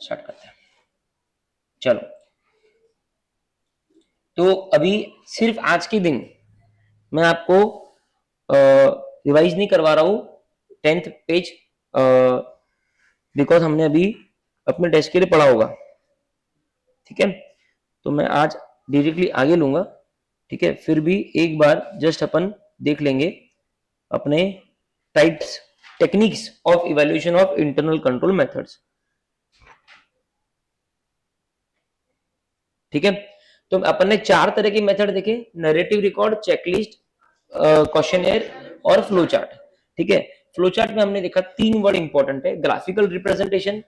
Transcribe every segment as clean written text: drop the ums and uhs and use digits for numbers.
Start करते हैं। चलो, तो अभी सिर्फ आज के दिन मैं आपको रिवाइज नहीं करवा रहा हूँ 10th पेज, बिकॉज हमने अभी अपने टेस्ट के लिए पढ़ा होगा। ठीक है, तो मैं आज डायरेक्टली आगे लूंगा। ठीक है, फिर भी एक बार जस्ट अपन देख लेंगे अपने types, techniques of evaluation of internal control methods. ठीक है, तो अपन ने 4 तरह के मेथड देखे, नैरेटिव रिकॉर्ड, चेकलिस्ट, क्वेश्चनर और फ्लो चार्ट। ठीक है, फ्लो चार्ट में हमने देखा 3 वर्ड इंपॉर्टेंट है, ग्राफिकल रिप्रेजेंटेशन,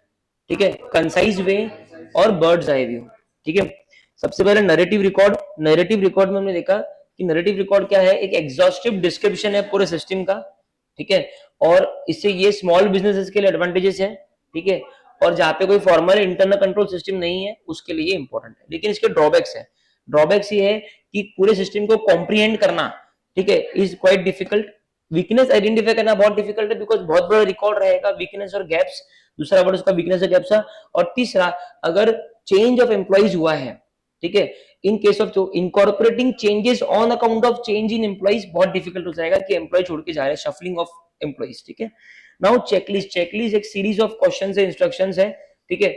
ठीक है, कंसाइज वे और बर्ड्स आई व्यू। ठीक है, सबसे पहले नैरेटिव रिकॉर्ड। नैरेटिव रिकॉर्ड में हमने देखा कि नैरेटिव रिकॉर्ड क्या है, एक एग्जॉस्टिव डिस्क्रिप्शन है पूरे सिस्टम का। ठीक है, और इससे ये स्मॉल बिजनेसेस के लिए एडवांटेजेस है। ठीक है, और जहां पे कोई फॉर्मल इंटरनल कंट्रोल सिस्टम नहीं है उसके लिए इंपॉर्टेंट है, लेकिन इसके ड्रॉबैक्स है। ड्रॉबैक्स ये है कि पूरे सिस्टम को कॉम्प्रीहेंड करना, ठीक है, is quite difficult. Weakness identify करना बहुत डिफिकल्ट है, बिकॉज बहुत बड़ा रिकॉर्ड रहेगा, वीकनेस और गैप्स। दूसरा वर्ड उसका वीकनेस और गैप्स है। और तीसरा, अगर चेंज ऑफ एम्प्लॉइज हुआ है, ठीक है, in case of incorporating changes on account of change in employees, बहुत डिफिकल्ट हो जाएगा कि एम्प्लॉय छोड़ के जा रहे हैं, शफलिंग ऑफ एम्प्लॉइज। ठीक है, नाउ चेकलिस्ट। चेकलिस्ट एक सीरीज ऑफ क्वेश्चंस है, इंस्ट्रक्शंस है, ठीक है,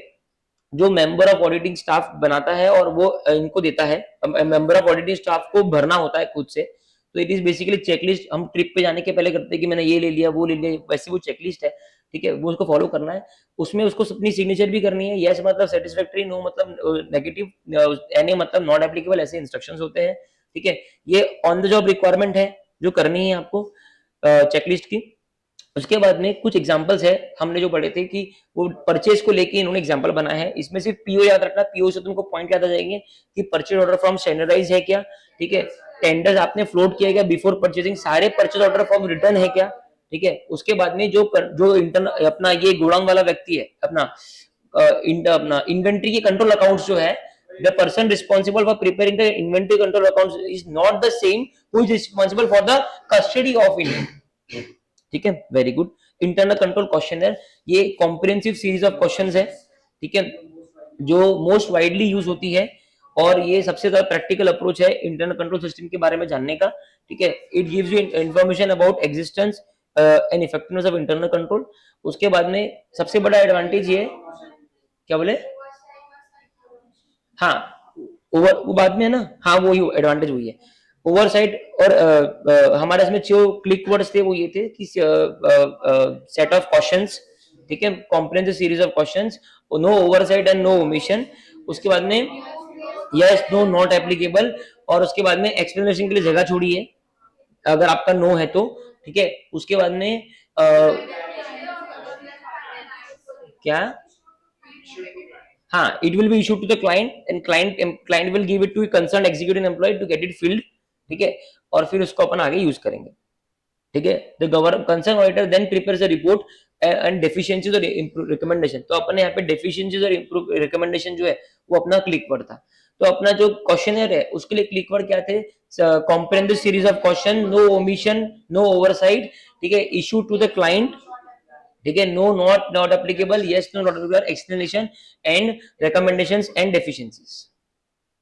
जो मेंबर ऑफ ऑडिटिंग स्टाफ बनाता है और वो इनको देता है। मेंबर ऑफ ऑडिटिंग स्टाफ को भरना होता है खुद से। तो इट इज बेसिकली चेकलिस्ट। हम ट्रिप पे जाने के पहले करते हैं कि मैंने ये ले लिया, वो ले लिया, वैसे वो चेकलिस्ट है। ठीक है, वो उसको फॉलो करना है। उसमें उसको अपनी सिग्नेचर भी करनी है। यस मतलब सेटिस्फैक्टरी, नो मतलब नेगेटिव, एनी मतलब नॉट एप्लीकेबल, ऐसे इंस्ट्रक्शंस होते हैं। ठीक है, ये ऑन द जॉब रिक्वायरमेंट है जो करनी है आपको चेकलिस्ट की। उसके बाद में कुछ एग्जांपल्स है, हमने जो पढ़े थे कि वो परचेज को लेके इन्होंने एग्जांपल बनाया है। इसमें सिर्फ पीओ याद रखना, पीओ से तुमको पॉइंट याद आ जाएंगे कि परचेज ऑर्डर फॉर्म स्टैंडर्डाइज है क्या, ठीक है, टेंडर्स आपने फ्लोट किया क्या बिफोर परचेजिंग, सारे परचेज ऑर्डर फॉर्म रिटर्न है क्या। ठीक है, उसके बाद में जो इंटरन अपना ये गोडाउन वाला व्यक्ति है, अपना इन्वेंट्री के कंट्रोल अकाउंट्स जो है, the person responsible for preparing the inventory control accounts is not the same who is responsible for the custody of inventory। ठीक है, very good. Internal control questionnaire, ये कॉम्प्रिहेंसिव सीरीज ऑफ क्वेश्चंस है, ठीक है, जो most widely use होती है, और ये सबसे ज्यादा प्रैक्टिकल अप्रोच है इंटरनल कंट्रोल सिस्टम के बारे में जानने का। ठीक है, it gives you information about existence and effectiveness of internal control. उसके बाद में सबसे बड़ा एडवांटेज ये, क्या बोले, हाँ, ओवर वो बाद में है ना, हाँ वही एडवांटेज वही है, ओवरसाइट। और हमारे इसमें जो क्लिक वर्ड्स थे वो ये थे कि सेट ऑफ क्वेश्चंस, ठीक है, comprehensive series of questions, no oversight and no omission. उसके बाद में यस नो नॉट एप्लीकेबल, और उसके बाद में एक्सप्लेनेशन के लिए जगह छोड़ी है अगर आपका नो है तो। ठीक है, उसके बाद में क्या, हाँ, it will be issued to the client and client will give it to concerned executive employee to get it filled। ठीक है, और फिर उसको अपन आगे यूज करेंगे। ठीक है, the govern concern auditor then prepares a report and deficiencies और रिकमेंडेशन। तो अपन यहाँ पे डेफिशिएंसीज और रिकमेंडेशन जो है वो अपना क्लिक वर्ड था। तो अपना जो क्वेश्चनर है उसके लिए क्लिक वर्ड क्या थे, comprehensive series of question, no omission, no oversight, ठीक है, इशू टू द क्लाइंट, ठीक है, no not applicable, yes no not applicable, explanation and recommendations and deficiencies.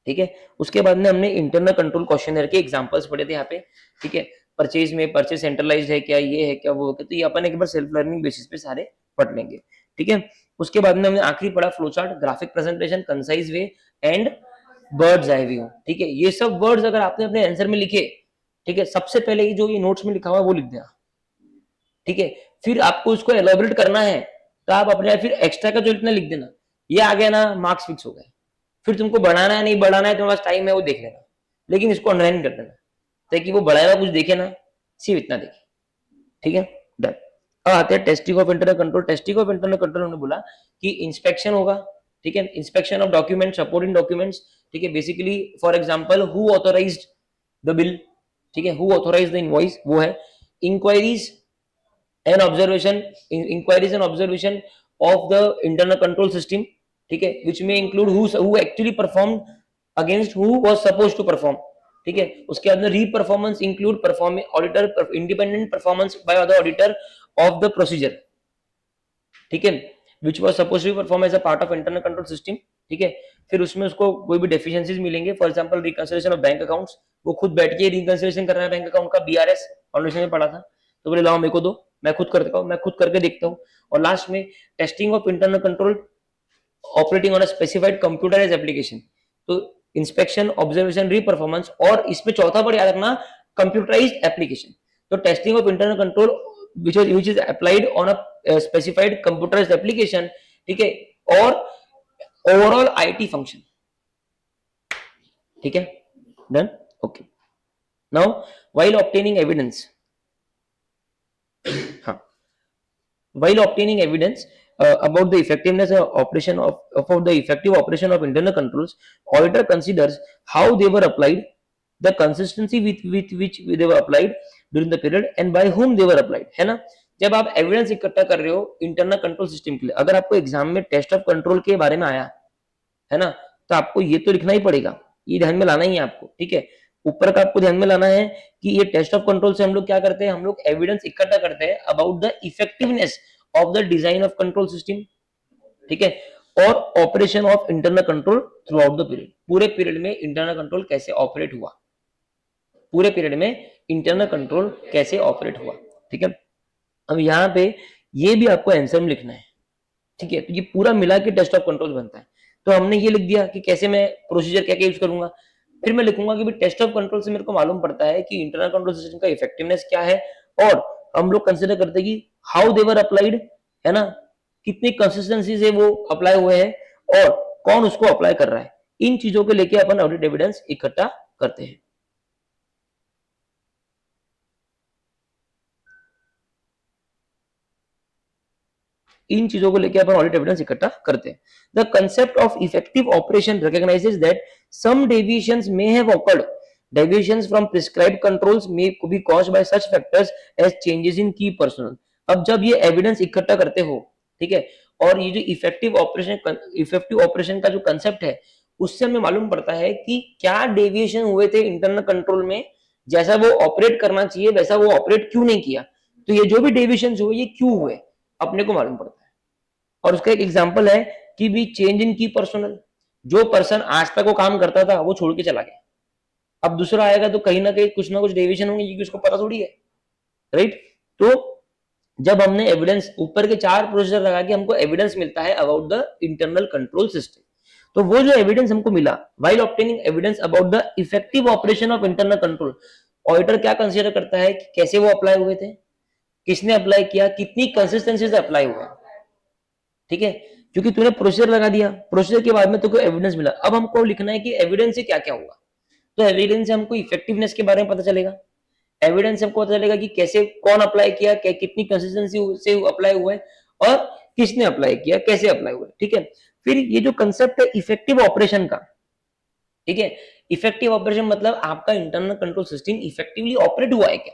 ठीक है, उसके बाद में हमने इंटरनल कंट्रोल क्वेश्चनर के एग्जांपल्स पढ़े थे यहाँ पे। ठीक है, परचेज में परचेज सेंट्रलाइज्ड है क्या, ये है क्या, वो है क्या, तो ये अपन एक बार सेल्फ लर्निंग बेसिस पे सारे पढ़ लेंगे। ठीक है, उसके बाद में हमने आखिरी पढ़ा flow chart, graphic presentation, concise way and birds eye view. ठीक है, ये सब वर्ड्स अगर आपने अपने आंसर में लिखे, ठीक है, सबसे पहले ये जो ये नोट्स में लिखा हुआ है वो लिख देना। ठीक है, फिर आपको उसको एलोबरेट करना है तो आप अपने फिर एक्स्ट्रा का जो इतना लिख देना, ये आ गया ना, मार्क्स फिक्स हो गए। फिर तुमको बढ़ाना है नहीं बढ़ाना है, तुम्हारे पास टाइम है वो देख लेना, लेकिन इसको अंडरलाइन कर देना ताकि वो बढ़ाया कुछ देखे ना, सिर्फ इतना देखे। ठीक है, डन। अब आते हैं testing of internal control. Testing of internal control हमने बोला कि इंस्पेक्शन होगा, ठीक है, inspection of document, supporting documents. ठीक है, basically for example who authorized the bill, ठीक है, हु ऑथराइज्ड द इनवॉइस, वो है। Inquiries and observation, inquiries and observation of the internal control system, ठीक है, विच में include who actually perform against who was supposed to perform. ठीक है, उसके बाद में reperformance include performing auditor independent performance by other auditor of the procedure. ठीक है, which was suppose to perform as a part of internal control system, ठीक है। फिर उसमें उसको कोई भी डेफिशिएंसीज मिलेंगे, for example reconciliation of bank accounts, वो खुद बैठ के रिकंसिलिएशन कर रहा है बैंक अकाउंट का, बीआरएस फाउंडेशन में पढ़ा था, तो बोले लाओ मेरे को दो, मैं खुद करता हूँ, मैं खुद करके देखता हूँ। और लास्ट में testing of internal control operating on a specified computerised application, तो इंस्पेक्शन, ऑब्जर्वेशन, रीपरफॉर्मेंस, और इसमें चौथा वर्ड याद रखना, कंप्यूटराइज्ड एप्लीकेशन। तो testing of internal control which is applied on a specified computerized application, ठीक है, और ओवरऑल आईटी फंक्शन, ठीक है, done, okay. Now while obtaining evidence, हाँ, while obtaining evidence about the effectiveness of operation of the effective operation of internal controls, auditor considers how they were applied, the consistency with which they were applied during the period, and by whom they were applied, है ना। जब आप evidence इकट्ठा कर रहे हो internal control system के लिए, अगर आपको एग्जाम में टेस्ट ऑफ कंट्रोल के बारे में आया है ना, तो आपको ये तो लिखना ही पड़ेगा, ये ध्यान में लाना ही है आपको, ठीक है। ऊपर का आपको ध्यान में लाना है कि ये टेस्ट ऑफ कंट्रोल से हम लोग क्या करते हैं, हम लोग एविडेंस इकट्ठा करते हैं about the effectiveness of the design of control system, ठीक है, और operation of internal control through out the period, पूरे पीरियड में इंटरनल कंट्रोल कैसे ऑपरेट हुआ, पूरे पीरियड में इंटरनल कंट्रोल कैसे ऑपरेट हुआ, ठीक है। अब यहाँ पे ये भी आपको आंसर में लिखना है, ठीक है। तो ये पूरा मिला के टेस्ट ऑफ कंट्रोल बनता है। तो हमने ये लिख दिया कि कैसे मैं प्रोसीजर क्या क्या यूज करूंगा, फिर मैं लिखूंगा कि टेस्ट ऑफ कंट्रोल से मेरे को मालूम पड़ता है कि इंटरनल कंट्रोल सिस्टम का इफेक्टिवनेस क्या है, और हम लोग कंसिडर करते हैं कि हाउ दे वर अप्लाइड, है ना, कितनी कंसिस्टेंसी से वो अप्लाई हुए हैं और कौन उसको अप्लाई कर रहा है। इन चीजों को लेके अपन ऑडिट एविडेंस इकट्ठा करते हैं। इन चीजों को लेकर अपन ऑडिट एविडेंस इकट्ठा करते हैं। The concept of effective operation recognizes that some deviations may have occurred, deviations from prescribed controls may be caused by such factors as changes in key personnel. अब जब ये एविडेंस इकट्ठा करते हो, ठीक है, और ये जो इफेक्टिव ऑपरेशन का जो कंसेप्ट है, उससे हमें मालूम पड़ता है कि क्या डेविएशन हुए थे इंटरनल कंट्रोल में, जैसा वो ऑपरेट करना चाहिए वैसा वो ऑपरेट क्यों नहीं किया, तो ये जो भी डेविएशन हुए ये क्यों हुए अपने को मालूम पड़ता है। और उसका एक एग्जांपल है कि भी चेंज इन की पर्सनल, जो पर्सन आज तक वो काम करता था वो छोड़ के चला गया, अब दूसरा आएगा तो कहीं ना कहीं कुछ ना कुछ डेविएशन होंगे, क्योंकि उसको पता थोड़ी है, राइट। तो जब हमने एविडेंस ऊपर के 4 प्रोसीजर लगा के हमको एविडेंस मिलता है about the internal control system, तो वो जो एविडेंस हमको मिला while obtaining evidence about the effective operation of internal control, auditor क्या कंसीडर करता है कि कैसे वो अप्लाई हुए थे, किसने अप्लाई किया, कितनी कंसिस्टेंसी से अप्लाई हुआ, ठीक है। क्योंकि तूने प्रोसीजर लगा दिया, प्रोसीजर के बाद में तुमको एविडेंस मिला, अब हमको लिखना है कि एविडेंस से क्या क्या हुआ। तो एविडेंस से हमको इफेक्टिवनेस के बारे में पता चलेगा, एविडेंस से हमको पता चलेगा कि कैसे कौन अप्लाई किया, कितनी कंसिस्टेंसी से अप्लाई हुआ है, और किसने अप्लाई किया, कैसे अप्लाई हुआ है, ठीक है। फिर ये जो कंसेप्ट है इफेक्टिव ऑपरेशन का, ठीक है, इफेक्टिव ऑपरेशन मतलब आपका internal control system effectively operate हुआ है क्या,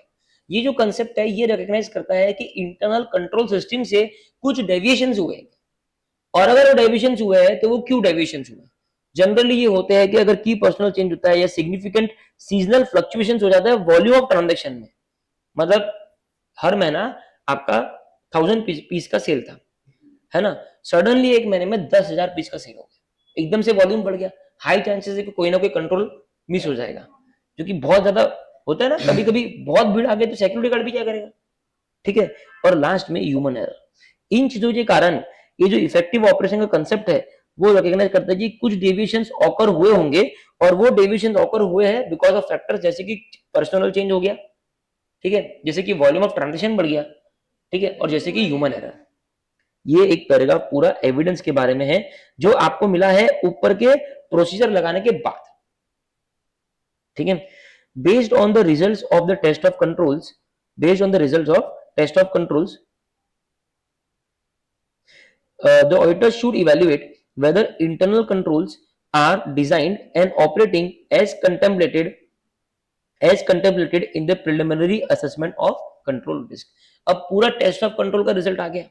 ये जो कंसेप्ट है ये रिकॉग्नाइज करता है कि इंटरनल कंट्रोल सिस्टम से कुछ डेविएशंस हुए हैं, और अगर वो डेविएशंस हुए हैं तो वो क्यों डेविएशंस हुए। जनरली ये होते हैं कि अगर की पर्सनल चेंज होता है या सिग्निफिकेंट सीजनल फ्लक्चुएशंस हो जाता है वॉल्यूम ऑफ ट्रांजैक्शन में, मतलब हर महीना आपका 1000 पीस का सेल था, है ना, सडनली एक महीने में 10,000 पीस का सेल हो गया, एकदम से वॉल्यूम बढ़ गया, हाई चांसेस है कि कोई ना कोई कंट्रोल मिस हो जाएगा, क्योंकि बहुत ज्यादा होता है ना, कभी कभी बहुत भीड़ आ गई तो सिक्योरिटी गार्ड भी क्या करेगा, ठीक है। और लास्ट में ह्यूमन एरर, इन चीजों के कारण ये जो इफेक्टिव ऑपरेशन का कंसेप्ट है वो रिकॉग्नाइज करता है कि कुछ डेविएशंस ऑकर हुए होंगे, और वो डेविएशंस ऑकर हुए हैं बिकॉज ऑफ फैक्टर्स जैसे कि पर्सनल चेंज हो गया, ठीक है, जैसे कि वॉल्यूम ऑफ ट्रांजैक्शन बढ़ गया, ठीक है, और जैसे कि ह्यूमन एरर। ये एक पैराग्राफ पूरा एविडेंस के बारे में है जो आपको मिला है ऊपर के प्रोसीजर लगाने के बाद, ठीक है। Based on the results of the test of controls, based on the results of test of controls, the auditor should evaluate whether internal controls are designed and operating as contemplated in the preliminary assessment of control risk। अब पूरा test of control का result आ गया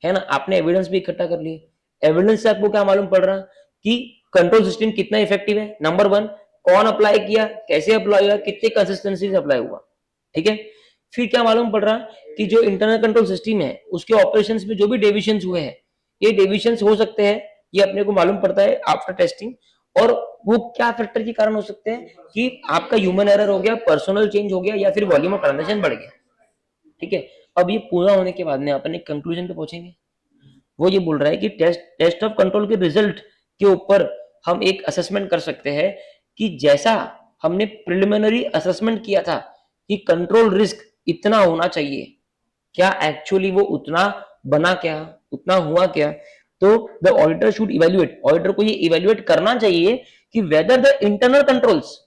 है ना, आपने evidence भी इकट्ठा कर लिए, एविडेंस से आपको क्या मालूम पड़ रहा कि कंट्रोल सिस्टम कितना इफेक्टिव है, नंबर 1 कौन अप्लाई किया, कैसे अप्लाई हुआ, कितनी कंसिस्टेंसी से अप्लाई हुआ, ठीक है। फिर क्या मालूम पड़ रहा कि जो इंटरनल कंट्रोल सिस्टम है उसके ऑपरेशंस में जो भी डेविएशंस हुए हैं ये डेविएशंस हो सकते हैं, ये अपने को मालूम पड़ता है आफ्टर टेस्टिंग। और वो क्या फैक्टर के कारण हो सकते हैं कि आपका ह्यूमन एरर हो गया, पर्सनल चेंज हो गया, या फिर वॉल्यूम ऑफ ट्रांजैक्शन बढ़ गया। ठीक है, अब ये पूरा होने के बाद में अपन एक कंक्लूजन पे पहुंचेंगे। वो ये बोल रहा है कि टेस्ट ऑफ कंट्रोल के रिजल्ट के ऊपर हम एक असेसमेंट कर सकते हैं कि जैसा हमने प्रिलिमिनरी असेसमेंट किया था कि कंट्रोल रिस्क इतना होना चाहिए, क्या एक्चुअली वो उतना बना, क्या उतना हुआ क्या। तो the auditor should evaluate, auditor को ये इवेल्युएट करना चाहिए कि वेदर द इंटरनल कंट्रोल्स,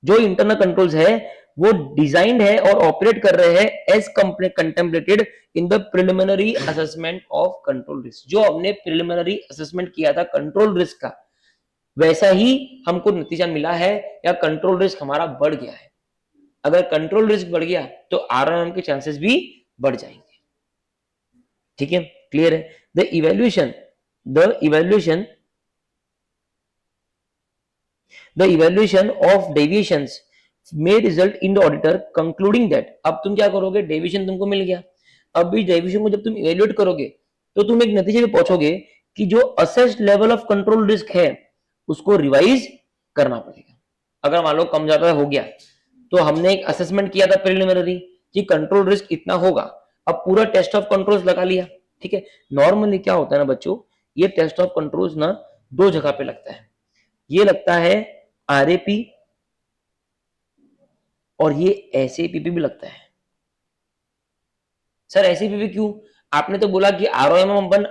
जो इंटरनल कंट्रोल्स है वो डिजाइंड है और ऑपरेट कर रहे हैं as contemplated in the preliminary assessment of control risk. जो हमने प्रिलिमिनरी असेसमेंट किया था कंट्रोल रिस्क का, वैसा ही हमको नतीजा मिला है या कंट्रोल रिस्क हमारा बढ़ गया है। अगर कंट्रोल रिस्क बढ़ गया तो आरएमएम के चांसेस भी बढ़ जाएंगे। ठीक है, क्लियर है। The evaluation of deviations may result in the auditor concluding that, अब तुम क्या करोगे, डेविएशन तुमको मिल गया, अब भी डेविएशन को जब तुम इवेल्युएट करोगे तो तुम एक नतीजे पे पहुंचोगे कि जो assessed level of control risk है उसको रिवाइज करना पड़ेगा। अगर मान लो कम ज्यादा हो गया तो हमने एक असेसमेंट किया था प्रिलिमिनरी कि कंट्रोल रिस्क इतना होगा, अब पूरा टेस्ट ऑफ कंट्रोल्स लगा लिया। ठीक है, नॉर्मली क्या होता है ना बच्चों, ये टेस्ट ऑफ कंट्रोल्स ना दो जगह पे लगता है, ये लगता है आरएपी और ये एसएपीपी भी लगता है। सर एसएपीपी क्यों? आपने तो बोला कि आरओएम अपन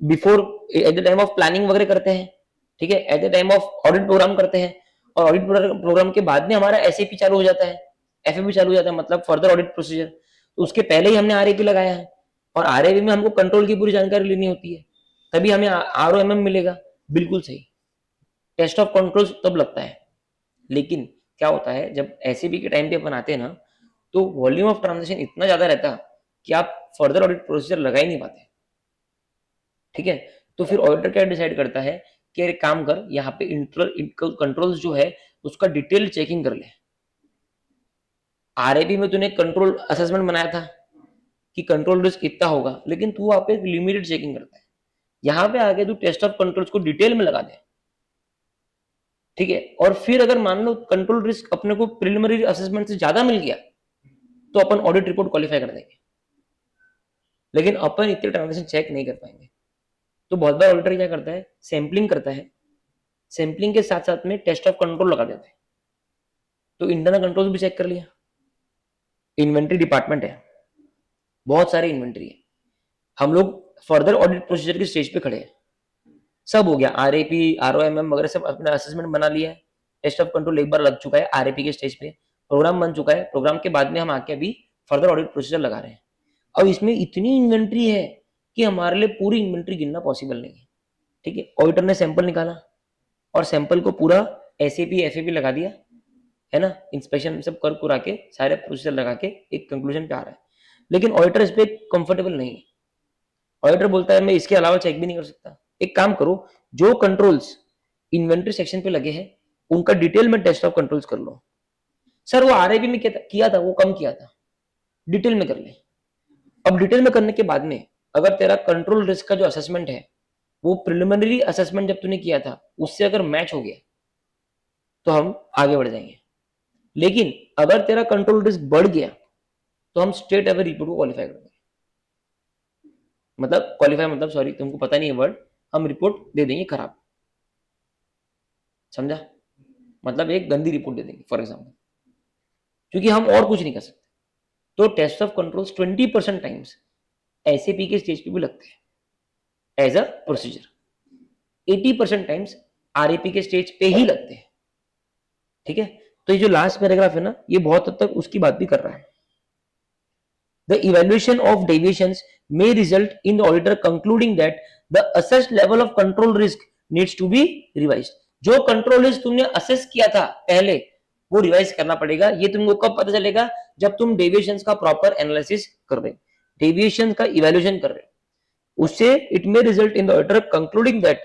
before at the time of planning वगैरह करते हैं, ठीक है, at the time of audit program करते हैं, और ऑडिट प्रोग्राम के बाद में हमारा एसएपी चालू हो जाता है, एफएपी चालू हो जाता है, मतलब फर्दर ऑडिट प्रोसीजर। तो उसके पहले ही हमने आरएपी लगाया है, और आरएपी में हमको कंट्रोल की पूरी जानकारी लेनी होती है, तभी हमें आरओएमएम मिलेगा। बिल्कुल सही, टेस्ट ऑफ कंट्रोल तब लगता है। लेकिन क्या होता है जब एसएपी के टाइम पे अपन आते हैं ना, तो वॉल्यूम ऑफ ट्रांजेक्शन इतना ज्यादा रहता कि आप फर्दर ऑडिट प्रोसीजर लगा ही नहीं पाते। ठीक है, तो फिर ऑडिटर क्या डिसाइड करता है कि एक काम कर, यहाँ पे कंट्रोल्स जो है उसका डिटेल चेकिंग कर ले। आरएपी में तूने कंट्रोल असेसमेंट बनाया था कि कंट्रोल रिस्क इतना होगा, लेकिन तू वहां पे लिमिटेड चेकिंग करता है, यहाँ पे आके तू टेस्ट ऑफ कंट्रोल्स को डिटेल में लगा दे। ठीक है, और फिर अगर मान लो कंट्रोल रिस्क अपने को प्रिलिमिनरी असेसमेंट से ज्यादा मिल गया तो अपन ऑडिट रिपोर्ट क्वालिफाई कर देंगे, लेकिन अपन इतने ट्रांजेक्शन चेक नहीं कर पाएंगे। तो बहुत बार ऑडिटर क्या करता है, सैंपलिंग करता है, सैंपलिंग के साथ साथ में टेस्ट ऑफ कंट्रोल लगा देते हैं। तो इंटरनल कंट्रोल भी चेक कर लिया। इन्वेंट्री डिपार्टमेंट है, बहुत सारी इन्वेंट्री है, हम लोग फर्दर ऑडिट प्रोसीजर की स्टेज पे खड़े हैं, सब हो गया, आरएपी आरओएमएम वगैरह सब अपना असेसमेंट बना लिया है, टेस्ट ऑफ कंट्रोल एक बार लग चुका है आरएपी के स्टेज पे, प्रोग्राम बन चुका है, प्रोग्राम के बाद में हम आके अभी फर्दर ऑडिट प्रोसीजर लगा रहे हैं। अब इसमें इतनी इन्वेंट्री है कि हमारे लिए पूरी इन्वेंट्री गिनना पॉसिबल नहीं है। ठीक है, ऑडिटर ने सैंपल निकाला और सैंपल को पूरा एसएपी एफएपी लगा दिया, है ना, इंस्पेक्शन सब कर कुरा के सारे प्रोसीजर लगा के एक कंक्लूजन पे आ रहा है, लेकिन ऑडिटर इस पे कंफर्टेबल नहीं है। ऑडिटर बोलता है मैं इसके अलावा चेक भी नहीं कर सकता। एक काम करो, जो कंट्रोल्स इन्वेंट्री सेक्शन पे लगे हैं उनका डिटेल में टेस्ट ऑफ कंट्रोल्स कर लो। सर वो आरआईपी में किया था, वो कम किया था, डिटेल में कर ले। अब डिटेल में करने के बाद में अगर तेरा कंट्रोल रिस्क का जो असेसमेंट है वो प्रिलिमिनरी असेसमेंट जब तूने किया था उससे अगर मैच हो गया तो हम आगे बढ़ जाएंगे, लेकिन अगर तेरा कंट्रोल रिस्क बढ़ गया तो हम स्ट्रेट अवे रिपोर्ट को क्वालिफाई कर देंगे। मतलब क्वालिफाई मतलब, सॉरी तुमको पता नहीं है वर्ड, हम रिपोर्ट दे देंगे खराब, समझा, मतलब एक गंदी रिपोर्ट दे देंगे फॉर एग्जाम्पल, क्योंकि हम और कुछ नहीं कर सकते। तो test of controls 20% times SAP के स्टेज पे भी लगते हैं as a procedure, 80% times RAP के स्टेज पे ही लगते हैं। ठीक है, तो ये जो लास्ट पैराग्राफ है ना, ये बहुत हद तक उसकी बात भी कर रहा है। The evaluation of deviations may result in the auditor concluding that the assessed level of control risk needs to be revised. जो कंट्रोल रिस्क तुमने असेस किया था पहले वो रिवाइज करना पड़ेगा। ये तुमको कब पता चलेगा, जब तुम डेविएशंस का प्रॉपर एनालिसिस कर रहे, डेविएशंस का इवैल्यूएशन कर रहे, उससे it may result in the auditor concluding that,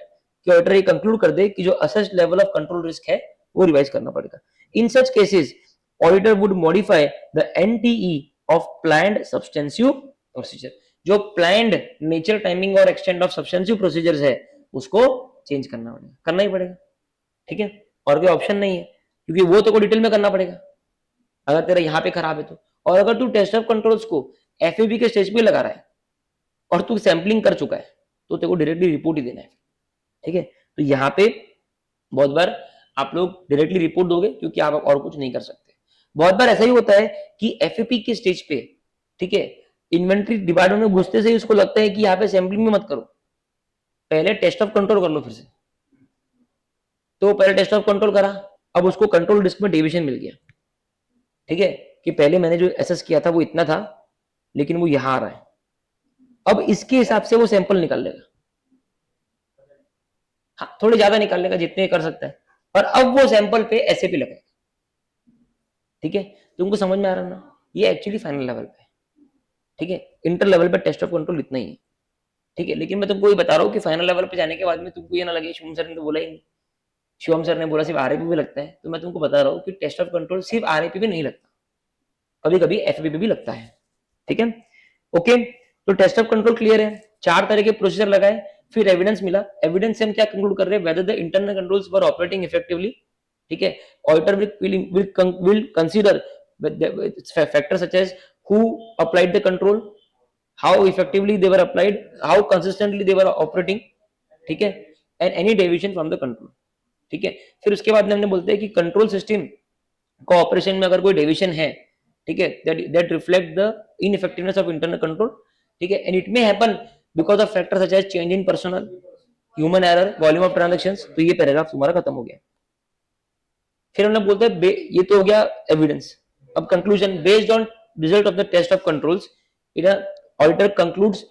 कि ऑडिटर ये कंक्लूड कर दे कि जो assessed level of control risk है वो रिवाइज करना पड़ेगा। In such cases auditor would modify the NTE of planned substantive procedure। जो प्लान्ड नेचर, टाइमिंग और एक्सटेंट ऑफ सब्सटेंसिव प्रोसीजर्स है उसको चेंज करना पड़ेगा, करना ही पड़ेगा, ठीक है, और कोई ऑप्शन नहीं है, क्योंकि वो तो को डिटेल में करना पड़ेगा अगर तेरा यहाँ पे खराब है तो। और अगर तू टेस्ट ऑफ कंट्रोल्स को एफएबी के स्टेज पे लगा रहा है और तू सैंपलिंग कर चुका है तो तेरे को डायरेक्टली रिपोर्ट ही देना है, ठीक है। तो यहाँ पे बहुत बार आप लोग डायरेक्टली रिपोर्ट दोगे क्योंकि आप और कुछ नहीं कर सकते। बहुत बार ऐसा ही होता है कि एफएपी के स्टेज पे, ठीक है, इन्वेंट्री डिपार्टमेंट में घुसते से ही उसको लगता है कि यहाँ पे सैंपलिंग में मत करो, पहले टेस्ट ऑफ कंट्रोल कर लो फिर से। तो पहले टेस्ट ऑफ कंट्रोल करा, अब उसको कंट्रोल रिस्क में डेविएशन मिल गया, ठीक है, कि पहले मैंने जो एसेस किया था वो इतना था लेकिन वो यहां आ रहा है, अब इसके हिसाब से वो सैंपल निकाल लेगा, हाँ थोड़े ज्यादा निकाल लेगा जितने कर सकता है, और अब वो सैंपल पे एसएपी लगाएगा, ठीक है। तुमको समझ में आ रहा है ना, ये एक्चुअली फाइनल लेवल पे, ठीक है, इंटर लेवल पे टेस्ट ऑफ कंट्रोल इतना ही है, ठीक है। लेकिन मैं तुमको ये बता रहा हूँ कि फाइनल लेवल पे जाने के बाद में तुमको ये ना लगे शिवम सर ने तो बोला ही नहीं, शिवम सर ने बोला सिर्फ आरएपी भी लगता है, तो मैं तुमको बता रहा हूँ कि टेस्ट ऑफ कंट्रोल सिर्फ आरएपी पे नहीं लगता, कभी कभी एफबी पे भी लगता है, ठीक है। ओके, तो टेस्ट ऑफ कंट्रोल क्लियर है, 4 तरह के प्रोसीजर लगाए, फिर एविडेंस मिला, एविडेंस से हम क्या कंक्लूड कर रहे हैं, weather the internal controls were operating effectively, ठीक है। Auditor will consider factors such as who applied the control, how effectively they were applied, how consistently they were operating, ठीक है, and any deviation from the control, ठीक है। फिर उसके बाद हमने बोलते हैं कि कंट्रोल सिस्टम को ऑपरेशन में अगर कोई डेविएशन है, ठीक है, that reflect the ineffectiveness of internal control, ठीक है, and it may happen because of factors such as change in personnel, human error, volume of transactions। तो ये पैराग्राफ तुम्हारा खत्म हो गया। फिर हमने बोलते हैं ये तो हो गया एविडेंस। अब conclusion, based on result of the test of controls, auditor concludes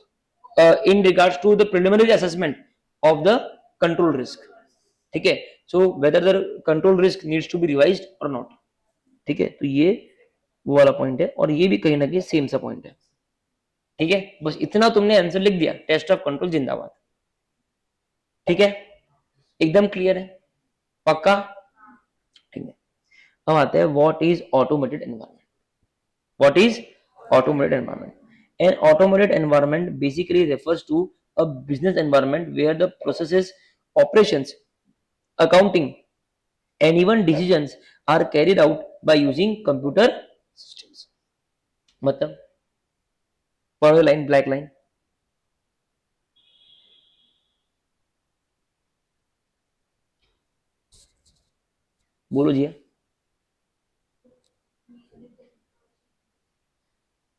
in regards to the preliminary assessment of the control risk, ठीक है, so whether the control risk needs to be revised और not, ठीक है। तो ये वो वाला point है, और ये भी कहीं ना कहीं सेम सा पॉइंट है, ठीक है। बस इतना तुमने आंसर लिख दिया, टेस्ट ऑफ कंट्रोल जिंदाबाद, ठीक है, एकदम क्लियर है, पक्का, ठीक है। अब आते हैं what is automated environment. What is automated environment? An automated environment basically refers to a business environment where the processes, operations, accounting, and even decisions are carried out by using computer systems। मतलब पढ़ो line, black line, बोलो जी।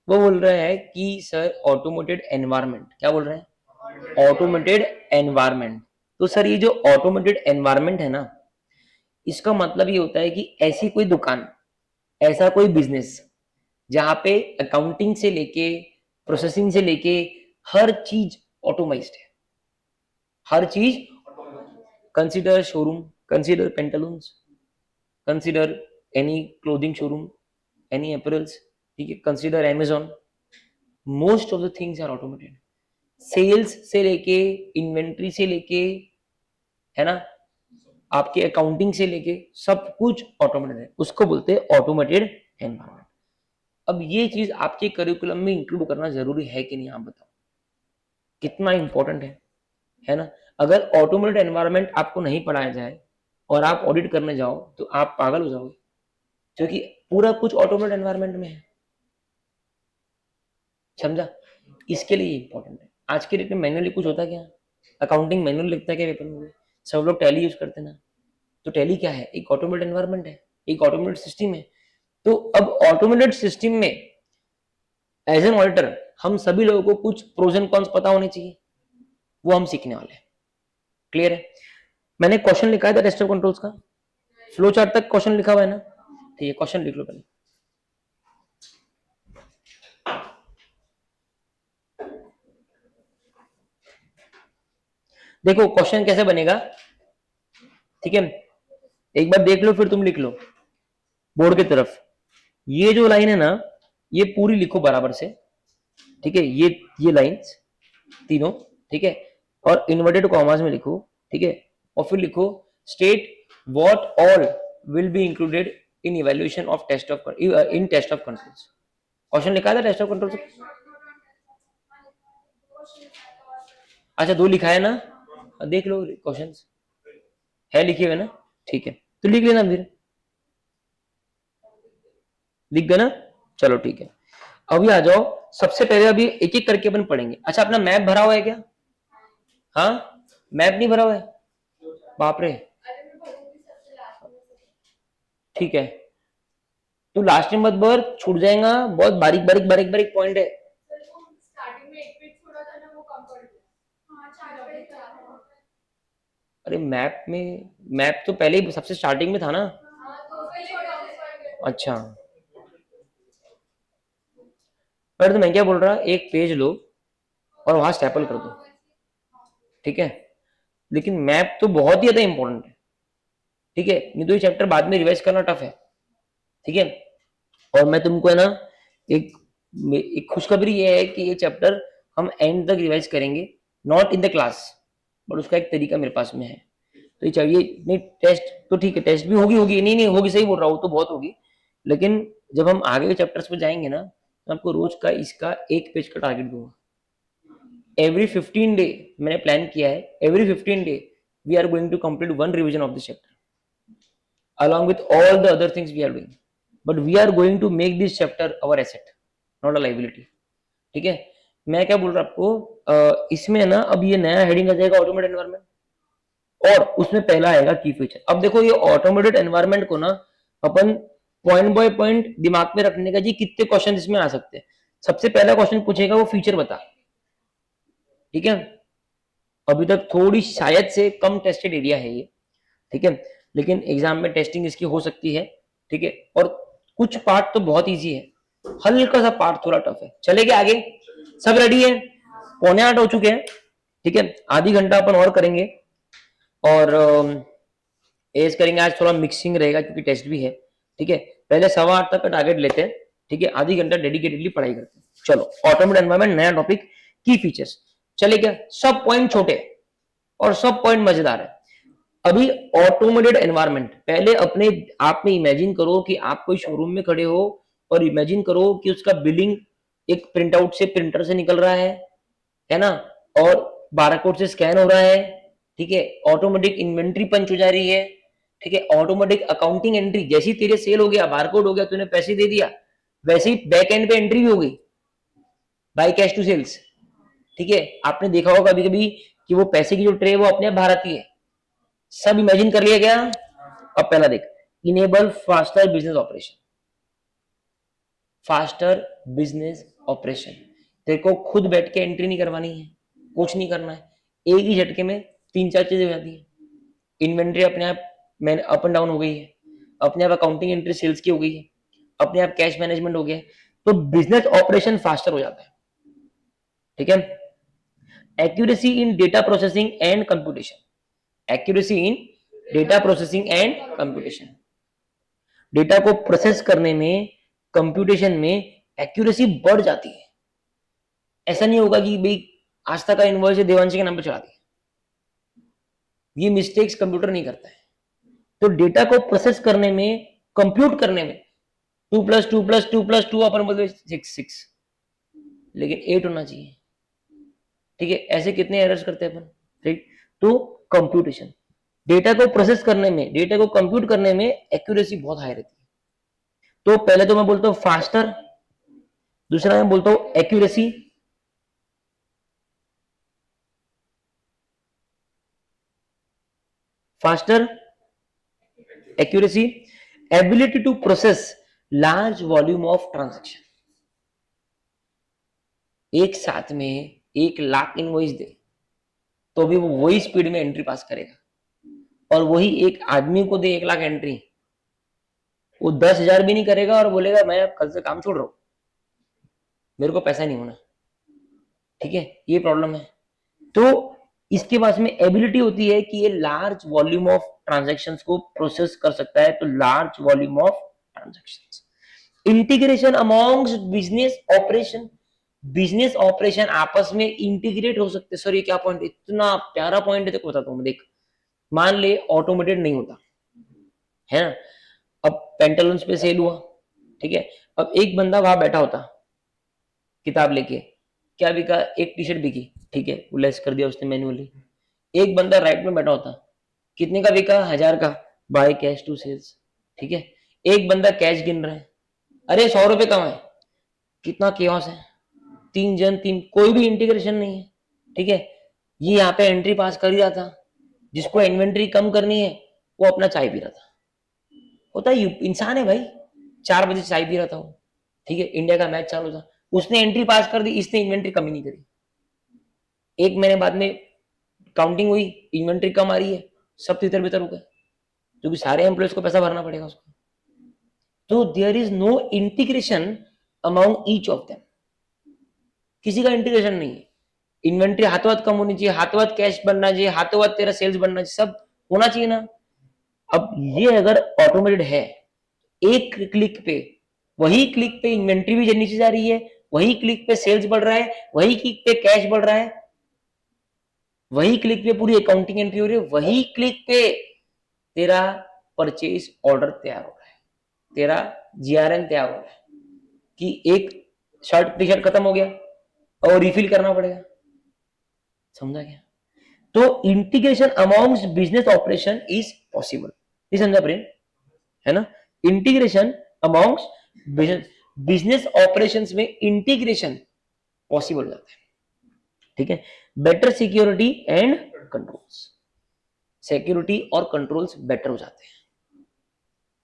वो बोल रहे हैं कि sir automated environment, क्या बोल रहे हैं, ऑटोमेटेड एनवायरनमेंट। तो सर ये जो ऑटोमेटेड एनवायरनमेंट है ना, इसका मतलब ये होता है कि ऐसी कोई दुकान, ऐसा कोई बिजनेस जहां पे अकाउंटिंग से लेके प्रोसेसिंग से लेके हर चीज ऑटोमाइज्ड है, हर चीज। Consider showroom, consider Pantaloons, consider any clothing showroom, any apparels, ठीक है, consider Amazon, most of the things are automated. Sales से लेके, इन्वेंट्री से लेके, है ना, आपके अकाउंटिंग से लेके सब कुछ ऑटोमेटेड है, उसको बोलते हैं ऑटोमेटेड एनवायरनमेंट। अब ये चीज आपके करिकुलम में इंक्लूड करना जरूरी है कि नहीं, आप बताओ, कितना इंपॉर्टेंट है ना। अगर ऑटोमेटेड एनवायरनमेंट आपको नहीं पढ़ाया जाए और आप ऑडिट करने जाओ तो आप पागल हो जाओगे, क्योंकि पूरा कुछ ऑटोमेटेड एनवायरनमेंट में है, समझा। इसके लिए इंपॉर्टेंट है। आज के डेट में मैनुअली कुछ होता क्या, अकाउंटिंग मैनुअल लिखता है क्या पेपर में, सब लोग टैली यूज करते ना। तो टैली क्या है, एक ऑटोमेटेड एनवायरनमेंट है, एक ऑटोमेटेड सिस्टम है। तो अब ऑटोमेटेड सिस्टम में एज एन ऑडिटर हम सभी लोगों को कुछ प्रोज एंड कॉन्स पता होने चाहिए, वो हम सीखने वाले हैं, क्लियर है। मैंने क्वेश्चन लिखा है था टेस्ट ऑफ कंट्रोल्स का, फ्लो चार्ट तक क्वेश्चन लिखा हुआ है ना, ठीक है, क्वेश्चन लिख लो पहले। देखो क्वेश्चन कैसे बनेगा, ठीक है, एक बार देख लो फिर तुम लिख लो बोर्ड की तरफ। ये जो लाइन है ना, ये पूरी लिखो बराबर से, ठीक है, ये लाइंस तीनों, ठीक है, और इन्वर्टेड कॉमास में लिखो, ठीक है, और फिर लिखो state what all will be included in evaluation of test of in test of controls. Question लिखा था टेस्ट ऑफ कंट्रोल्स, अच्छा 2 लिखा है ना, देख लो क्वेश्चंस है लिखे हुए ना, ठीक है तो लिख लेना फिर, लिख गए ना, चलो ठीक है। अभी आ जाओ, सबसे पहले अभी एक एक करके अपन पढ़ेंगे। अच्छा अपना मैप भरा हुआ है क्या? हाँ, मैप नहीं भरा हुआ है, बाप रे, ठीक है तो लास्ट में मत भर, छूट जाएगा, बहुत बारीक बारीक बारीक बारीक पॉइंट है। अरे मैप में, मैप तो पहले ही सबसे स्टार्टिंग में था ना। अच्छा, पर तो मैं क्या बोल रहा, एक पेज लो और वहां स्टेपल कर दो, ठीक है, लेकिन मैप तो बहुत ही ज्यादा इंपॉर्टेंट है, ठीक है, नहीं तो ये चैप्टर बाद में रिवाइज करना टफ है, ठीक है। और मैं तुमको है ना, एक एक खुशखबरी ये है कि ये चैप्टर हम एंड तक रिवाइज करेंगे, not in the class, but उसका एक तरीका मेरे पास में है। तो ये चाहिए नहीं, टेस्ट तो ठीक है, टेस्ट भी होगी होगी, नहीं नहीं होगी, सही बोल रहा हूँ, तो बहुत होगी, लेकिन जब हम आगे के चैप्टर्स पे जाएंगे ना, तो आपको रोज का इसका एक पेज का टारगेट दूंगा। एवरी 15 डे मैंने प्लान किया है, every 15 day we are going to complete one revision of this chapter along with all the other things we are doing, but we are going to make this chapter our asset, not a liability, ठीक है। मैं क्या बोल रहा आपको, इसमें ना अब ये नया हेडिंग आ जाएगा ऑटोमेटेड एनवायरनमेंट, और उसमें पहला आएगा की फीचर। अब देखो ये ऑटोमेटेड एनवायरनमेंट को ना अपन पॉइंट बाय पॉइंट दिमाग में रखने का जी, कितने क्वेश्चन इसमें आ सकते हैं। सबसे पहला क्वेश्चन पूछेगा वो फीचर बता, ठीक है, अभी तक थोड़ी शायद से कम टेस्टेड एरिया है ये, ठीक है, लेकिन एग्जाम में टेस्टिंग इसकी हो सकती है, ठीक है, और कुछ पार्ट तो बहुत इजी है, हल्का सा पार्ट थोड़ा टफ है। चलेंगे आगे, सब रेडी है, 7:45 हो चुके हैं, ठीक है, आधी घंटा अपन और करेंगे, और एज करेंगे आज, थोड़ा मिक्सिंग रहेगा क्योंकि टेस्ट भी है, ठीक है। पहले 8:15 तक का टारगेट लेते हैं, ठीक है, आधी घंटा डेडिकेटेडली पढ़ाई करते हैं। चलो ऑटोमेटेड एनवायरनमेंट नया टॉपिक, की फीचर्स, चलेगा, सब पॉइंट छोटे और सब पॉइंट मजेदार है। अभी ऑटोमेटेड एनवायरनमेंट, पहले अपने आप में इमेजिन करो कि आप कोई शोरूम में खड़े हो, और इमेजिन करो कि उसका बिलिंग एक प्रिंट आउट से प्रिंटर से निकल रहा है ना, और बारकोड से स्कैन हो रहा है, ठीक है, ऑटोमेटिक इन्वेंट्री पंच हो जा रही है, ठीक है, ऑटोमेटिक अकाउंटिंग एंट्री, जैसे ही तेरे सेल हो गया, बारकोड हो गया, तूने पैसे दे दिया, वैसे ही बैक एंड पे एंट्री भी हो गई बाय कैश टू सेल्स, ठीक है। आपने देखा होगा कभी कभी कि वो पैसे की जो ट्रे वो अपने आप बाहर आती है, सब इमेजिन कर लिया गया। अब पहला देख, enable faster business operation, faster business operation, तेरे को खुद बैठ के एंट्री नहीं करवानी है, कुछ नहीं करना है, एक ही झटके में 3-4 चीजें हो जाती है, इन्वेंट्री अपने आप अप एंड डाउन हो गई है, अपने आप अकाउंटिंग एंट्री सेल्स की हो गई है, अपने आप कैश मैनेजमेंट हो गया, तो बिजनेस ऑपरेशन फास्टर हो जाता है, ठीक है। Accuracy in data processing and computation, accuracy in data processing and computation, data को प्रोसेस करने में, कंप्यूटेशन में एक्यूरेसी बढ़ जाती है। ऐसा नहीं होगा कि भाई आस्था का इनवॉइस देवांशी के नाम पर चढ़ा दिया, ये मिस्टेक्स कंप्यूटर नहीं करता है। तो डेटा को प्रोसेस करने में, कंप्यूट करने में 2+2+2+2 अपन बोलते 6, लेकिन 8 होना चाहिए, ठीक है। ऐसे कितने एरर्स करते हैं अपन, ठीक। तो कंप्यूटेशन, डेटा को प्रोसेस करने में, डेटा को कंप्यूट करने में एक्यूरेसी बहुत हाई रहती है। तो पहले तो मैं बोलता हूं फास्टर, दूसरा मैं बोलता हूं accuracy, faster, accuracy, ability to process large volume of transaction, एक साथ में 1 लाख इनवॉइस दे तो भी वो वही स्पीड में एंट्री पास करेगा, और वही एक आदमी को दे 1 लाख एंट्री, वो 10,000 भी नहीं करेगा और बोलेगा मैं अब कल से काम छोड़ रहा हूं, मेरे को पैसा नहीं होना, ठीक है, ये प्रॉब्लम है। तो इसके पास में एबिलिटी होती है कि ये लार्ज वॉल्यूम ऑफ ट्रांजैक्शंस को प्रोसेस कर सकता है, तो large volume of transactions, integration amongst business operation, business operation आपस में इंटीग्रेट हो सकते हैं। सर ये क्या पॉइंट, इतना प्यारा पॉइंट है, देखो बताता हूं, देख मान ले ऑटोमेटेड नहीं होता है ना, अब पेंटालून्स पे सेल हुआ, ठीक है, अब एक बंदा वहां बैठा होता किताब लेके, क्या बिका, एक टी शर्ट बिकी, ठीक है, वो लेस कर दिया उसने मैन्युअली। एक बंदा राइट में बैठा होता, कितने का बिका, 1000 का, बाय कैश टू सेल्स, ठीक है। एक बंदा कैश गिन रहा है, अरे 100 रुपए कम है, कितना केओस है, तीन जन तीन, कोई भी इंटीग्रेशन नहीं है, ठीक है। ये यहाँ पे एंट्री पास कर ही रहा था, जिसको इन्वेंट्री कम करनी है वो अपना चाय पी रहा था। होता है, इंसान है भाई, 4 बजे चाय पी रहा था वो, ठीक है, इंडिया का मैच चालू था, उसने एंट्री पास कर दी, इसने इन्वेंट्री कम ही नहीं करी। एक महीने बाद में काउंटिंग हुई, इन्वेंट्री कम आ रही है, सब तितर बितर हो गए, क्योंकि सारे एम्प्लॉयज को पैसा भरना पड़ेगा उसको। तो there is no integration among each of them, किसी का इंटीग्रेशन नहीं है। इन्वेंट्री हाथों हाथ कम होनी चाहिए, हाथों हाथ कैश बनना चाहिए, हाथों हाथ तेरा सेल्स बनना चाहिए, सब होना चाहिए ना। अब ये अगर ऑटोमेटेड है, एक क्लिक पे, वही क्लिक पे इन्वेंट्री भी नीचे जा रही है, वही क्लिक पे सेल्स बढ़ रहा है, वही क्लिक पे कैश बढ़ रहा है, वही क्लिक पे पूरी अकाउंटिंग एंट्री हो रही है, वही क्लिक पे तेरा परचेज ऑर्डर तैयार हो रहा है, तेरा जीआरएन तैयार हो रहा है कि एक शर्ट टी शर्ट खत्म हो गया और रिफिल करना पड़ेगा। समझा क्या? तो integration amongst business operation is possible, ये समझा प्रेम, है ना। इंटीग्रेशन अमॉन्ग्स बिजनेस ऑपरेशंस में इंटीग्रेशन पॉसिबल हो जाता है, ठीक है। Better security and controls, security और कंट्रोल्स बेटर हो जाते हैं,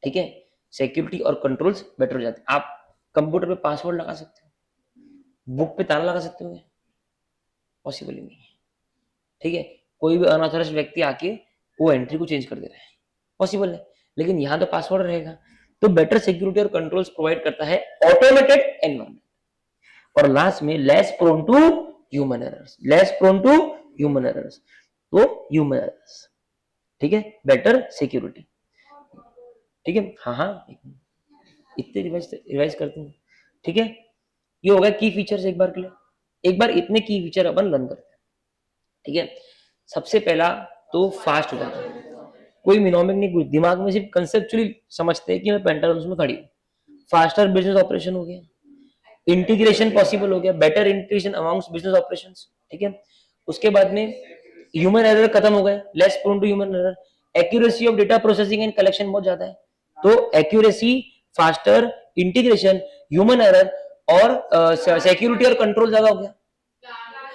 ठीक है, सिक्योरिटी और कंट्रोल्स बेटर हो जाते हैं। आप कंप्यूटर पे पासवर्ड लगा सकते हो, बुक पे ताला लगा सकते हो, पॉसिबल ही नहीं है, ठीक है। कोई भी अनऑथराइज्ड व्यक्ति आके वो एंट्री को चेंज कर दे रहा है, पॉसिबल है, लेकिन यहां तो पासवर्ड रहेगा। तो बेटर सिक्योरिटी और कंट्रोल्स प्रोवाइड करता है ऑटोमेटेड एनवायरनमेंट। और लास्ट में less prone to human errors, less prone to human errors, तो ह्यूमन एरर्स, ठीक है, बेटर सिक्योरिटी, ठीक है। हाँ हाँ, इतने रिवाइज करते हैं, ठीक है। ये होगा की फीचर्स एक बार के लिए, एक बार इतने की फीचर अपन लर्न करते हैं, ठीक है। सबसे पहला तो फास्ट हो जाता है, कोई मिनोमिक नहीं, कुछ दिमाग में सिर्फ कंसेप्चुअली समझते हैं कि मैं पेंटागोनस में खड़ी हूँ, फास्टर बिजनेस ऑपरेशन हो गया, इंटीग्रेशन पॉसिबल हो गया, better integration amongst business operations, ठीक है। उसके बाद में ह्यूमन एरर खत्म हो गए, less prone to human error, accuracy of data processing and collection बहुत ज्यादा है, तो accuracy, faster, integration, human error और सिक्योरिटी और कंट्रोल ज्यादा हो गया,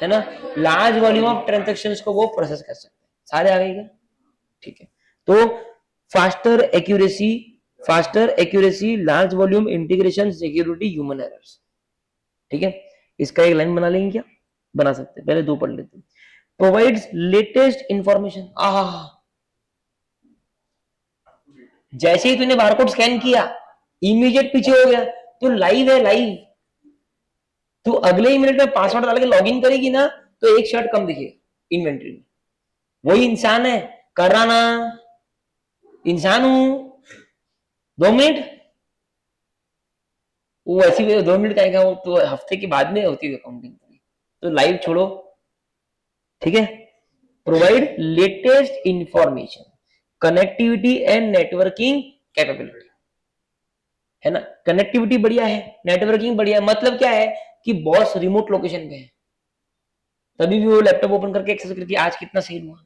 है ना। लार्ज वॉल्यूम ऑफ ट्रांजेक्शंस को वो प्रोसेस कर सकते हैं, सारे आ गए क्या, ठीक है। तो faster accuracy, large volume, integration, security, human errors, ठीक है। इसका एक लाइन बना लेंगे क्या, बना सकते हैं, पहले दो पढ़ लेते हैं। प्रोवाइड्स लेटेस्ट इंफॉर्मेशन, जैसे ही तूने बारकोड स्कैन किया इमीडिएट पीछे हो गया, तो लाइव है, लाइव, तो अगले ही मिनट में पासवर्ड डाल के लॉगिन करेगी ना, तो एक शर्ट कम दिखेगा इन्वेंट्री में, वही इंसान है, कर रहा ना, इंसान हूं, 2 मिनट, वो ऐसी 2 मिनट का वो तो हफ्ते के बाद में होती है अकाउंटिंग, तो लाइव छोड़ो, ठीक है। Provide latest information, connectivity and networking capability, है ना। कनेक्टिविटी बढ़िया है, नेटवर्किंग बढ़िया है, मतलब क्या है कि बॉस रिमोट लोकेशन पे है, तभी भी वो लैपटॉप ओपन करके एक्सेस करके आज कितना सेल हुआ,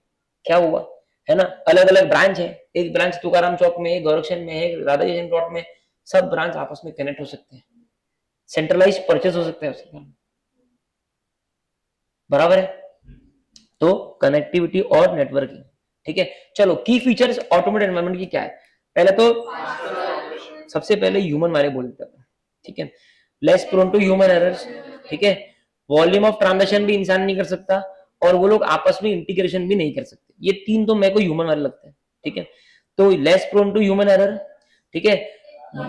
क्या हुआ, है ना। अलग अलग ब्रांच है, एक ब्रांच तुकाराम चौक में, एक गोरक्षण में है, राधा जैन प्लॉट में, सब ब्रांच आपस में कनेक्ट हो सकते हैं, सेंट्रलाइज परचेस हो सकता है उसके, बराबर है। तो कनेक्टिविटी और नेटवर्किंग, ठीक है। चलो की फीचर्स ऑटोमेटेड एनवायरनमेंट की क्या है, पहले तो सबसे पहले ह्यूमन वाले बोल देते हैं, ठीक है, less prone to human errors, ठीक है। वॉल्यूम ऑफ ट्रांजेक्शन भी इंसान नहीं कर सकता, और वो लोग आपस में इंटीग्रेशन भी नहीं कर सकते, ये तीन तो मेरे को ह्यूमन वाले लगते हैं, ठीक है। तो less prone to human error, ठीक है,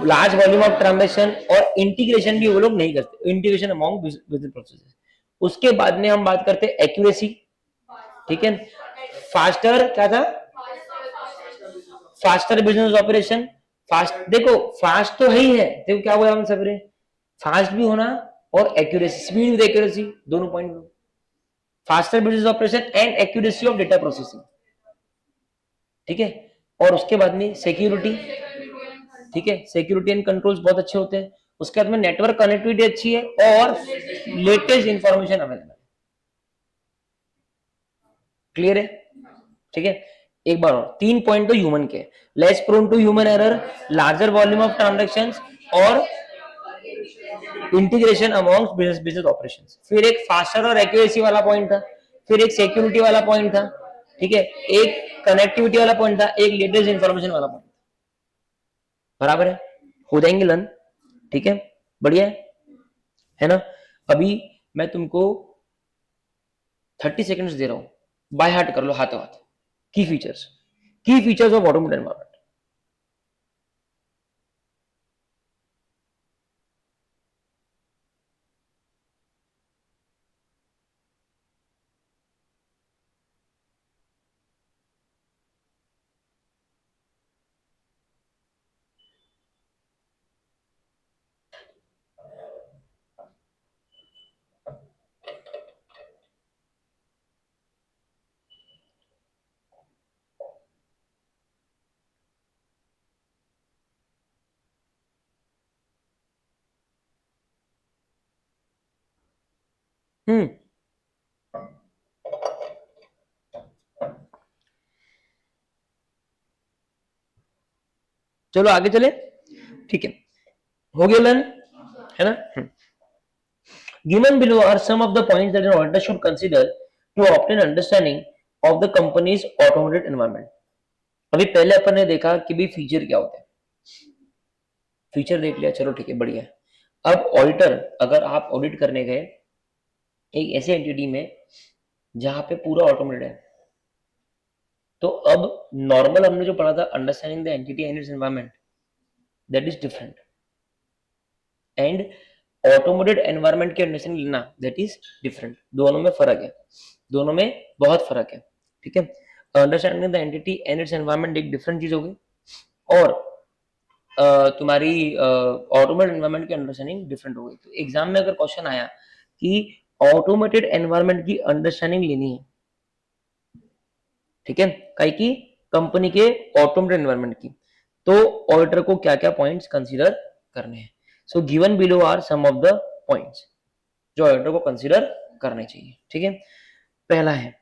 लार्ज वॉल्यूम ऑफ ट्रांजेक्शन, और इंटीग्रेशन भी वो लोग नहीं करते, इंटीग्रेशन अमॉन्ग बिजनेस प्रोसेसेस। उसके बाद में हम बात करते हैं एक्यूरेसी, ठीक है। फास्टर क्या था, फास्टर बिजनेस ऑपरेशन, फास्ट, देखो फास्ट तो है ही है, देखो क्या हुआ हम सब रे, फास्ट भी होना और एक्यूरेसी, स्पीड विद एक्यूरेसी, दोनों point, faster business operation and accuracy of data processing, ठीक है। और उसके बाद में सिक्योरिटी, ठीक है, सिक्योरिटी एंड कंट्रोल्स बहुत अच्छे होते हैं, उसके बाद में नेटवर्क कनेक्टिविटी अच्छी है और लेटेस्ट इंफॉर्मेशन अवेलेबल है। क्लियर है? ठीक है, एक बार और 3 पॉइंट तो ह्यूमन के, less prone to human error, larger volume of transactions और इंटीग्रेशन अमॉन्ग्स बिजनेस ऑपरेशंस। फिर एक फास्टर और एक्यूरेसी वाला पॉइंट था, फिर एक सिक्योरिटी वाला पॉइंट था, ठीक है, एक कनेक्टिविटी वाला पॉइंट था, एक लेटेस्ट इंफॉर्मेशन वाला पॉइंट। बराबर है, हो जाएंगे लर्न। ठीक है, बढ़िया है ना। अभी मैं तुमको 30 सेकंड्स दे रहा हूं, बाय हार्ट कर लो हाथों हाथ। की फीचर्स ऑफ ऑटोमेटेड एनवायरनमेंट। चलो आगे चले। ठीक है, हो गया लर्न, है ना। Given below are some of the points that an auditor should consider to obtain understanding of the company's automated environment. अभी पहले अपन ने देखा कि भी फीचर क्या होते हैं, फीचर देख लिया, चलो ठीक है, बढ़िया है। अब ऑडिटर, अगर आप ऑडिट करने गए एक ऐसे एंटिटी में जहां पे पूरा ऑटोमेटेड है, तो अब नॉर्मल हमने जो पढ़ा था understanding the entity and it's environment, that is different, and automated environment के अंडरस्टैंडिंग लेना, दैट इज डिफरेंट। दोनों में फर्क है, दोनों में बहुत फर्क है। ठीक है, understanding the entity and it's environment एक डिफरेंट चीज होगी, और तुम्हारी ऑटोमेटेड एनवायरनमेंट की अंडरस्टैंडिंग डिफरेंट होगी। तो एग्जाम में अगर क्वेश्चन आया कि ऑटोमेटेड एनवायरनमेंट की अंडरस्टैंडिंग लेनी है, ठीक है, कई की कंपनी के ऑटोमेटेड एनवायरनमेंट की, तो ऑडिटर को क्या क्या पॉइंट्स कंसीडर करने हैं। So given below are some of the points जो ऑडिटर को कंसीडर करने चाहिए। ठीक है, पहला है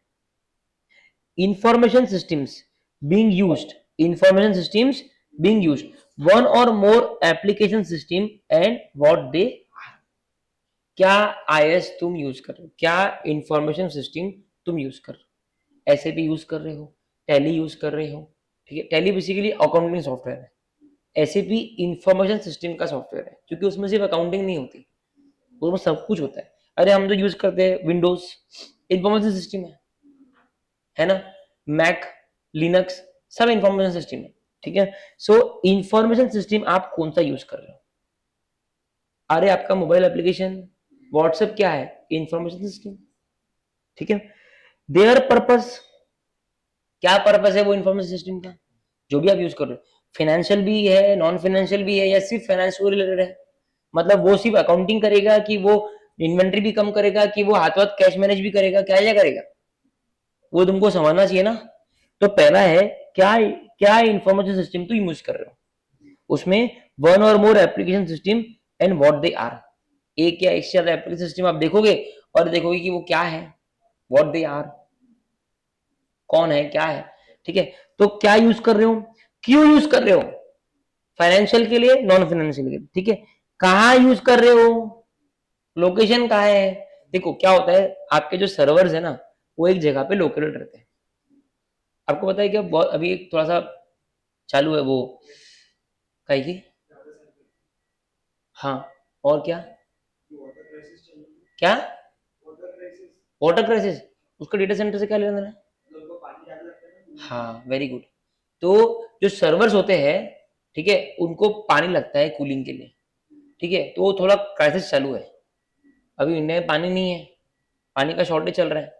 information systems being used, information systems being used, one or more application system and what they are. क्या आईएस तुम यूज कर रहे हो, क्या इंफॉर्मेशन सिस्टम तुम यूज कर रहे हो, एसएपी यूज कर रहे हो, टैली यूज कर रहे हो। ठीक है, टैली बेसिकली अकाउंटिंग सॉफ्टवेयर है, एसएपी इंफॉर्मेशन सिस्टम का सॉफ्टवेयर है, क्योंकि उसमें सिर्फ अकाउंटिंग नहीं होती, उसमें सब कुछ होता है। अरे हम तो यूज करते हैं विंडोज, इंफॉर्मेशन सिस्टम है ना, मैक, लिनक्स, सब इंफॉर्मेशन सिस्टम है। ठीक है, सो इंफॉर्मेशन सिस्टम आप कौन सा यूज कर रहे हो। अरे आपका मोबाइल एप्लीकेशन व्हाट्सएप क्या है, इंफॉर्मेशन सिस्टम। ठीक है, देयर पर्पस, क्या पर्पस है वो इंफॉर्मेशन सिस्टम का, जो भी आप यूज कर रहे हो, फाइनेंशियल भी है, नॉन फाइनेंशियल भी है, या सिर्फ फाइनेंस को रिलेटेड है, मतलब वो सिर्फ अकाउंटिंग करेगा कि वो इन्वेंट्री भी कम करेगा कि वो हाथ हाथ कैश मैनेज भी करेगा, क्या क्या करेगा, वो तुमको समझना चाहिए ना। तो पहला है क्या, क्या इंफॉर्मेशन सिस्टम तुम यूज कर रहे हो, उसमें one or more application system and what they are, एक या एक से ज्यादा एप्लीकेशन सिस्टम आप देखोगे और देखोगे कि वो क्या है, व्हाट दे आर, कौन है, क्या है। ठीक है, तो क्या यूज कर रहे हो, क्यों यूज कर रहे हो, फाइनेंशियल के लिए, नॉन फाइनेंशियल के लिए। ठीक है, कहाँ यूज कर रहे हो, लोकेशन कहाँ है। देखो क्या होता है, आपके जो सर्वर्स है ना वो एक जगह पे लोकेटेड रहते हैं। आपको पता है क्या, बहुत अभी एक थोड़ा सा चालू है वो कहीं की, हाँ, और क्या क्या, वाटर क्राइसिस, उसका डेटा सेंटर से क्या लेना देना है। हाँ, वेरी गुड। तो जो सर्वर्स होते हैं, ठीक है, उनको पानी लगता है कूलिंग के लिए। ठीक है, तो वो थोड़ा क्राइसिस चालू है, अभी इंडिया में पानी नहीं है, पानी का शॉर्टेज चल रहा है,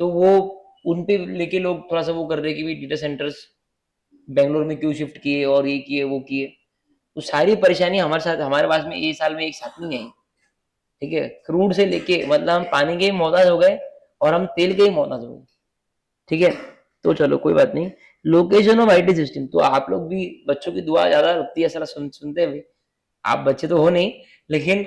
तो वो उन पे लेके लोग थोड़ा सा वो कर रहे हैं कि भाई डेटा सेंटर्स बेंगलोर में क्यों शिफ्ट किए और ये किए वो किए। तो सारी परेशानी हमारे साथ, हमारे पास में ये साल में एक साथ नहीं आई। ठीक है, क्रूड से लेके मतलब हम पानी के ही मोहताज हो गए और हम तेल के ही मोहताज हो गए। ठीक है, तो चलो कोई बात नहीं। लोकेशन ऑफ आईटी सिस्टम, तो आप लोग भी बच्चों की दुआ ज्यादा लगती है, सारा सुनते हुए आप बच्चे तो हो नहीं, लेकिन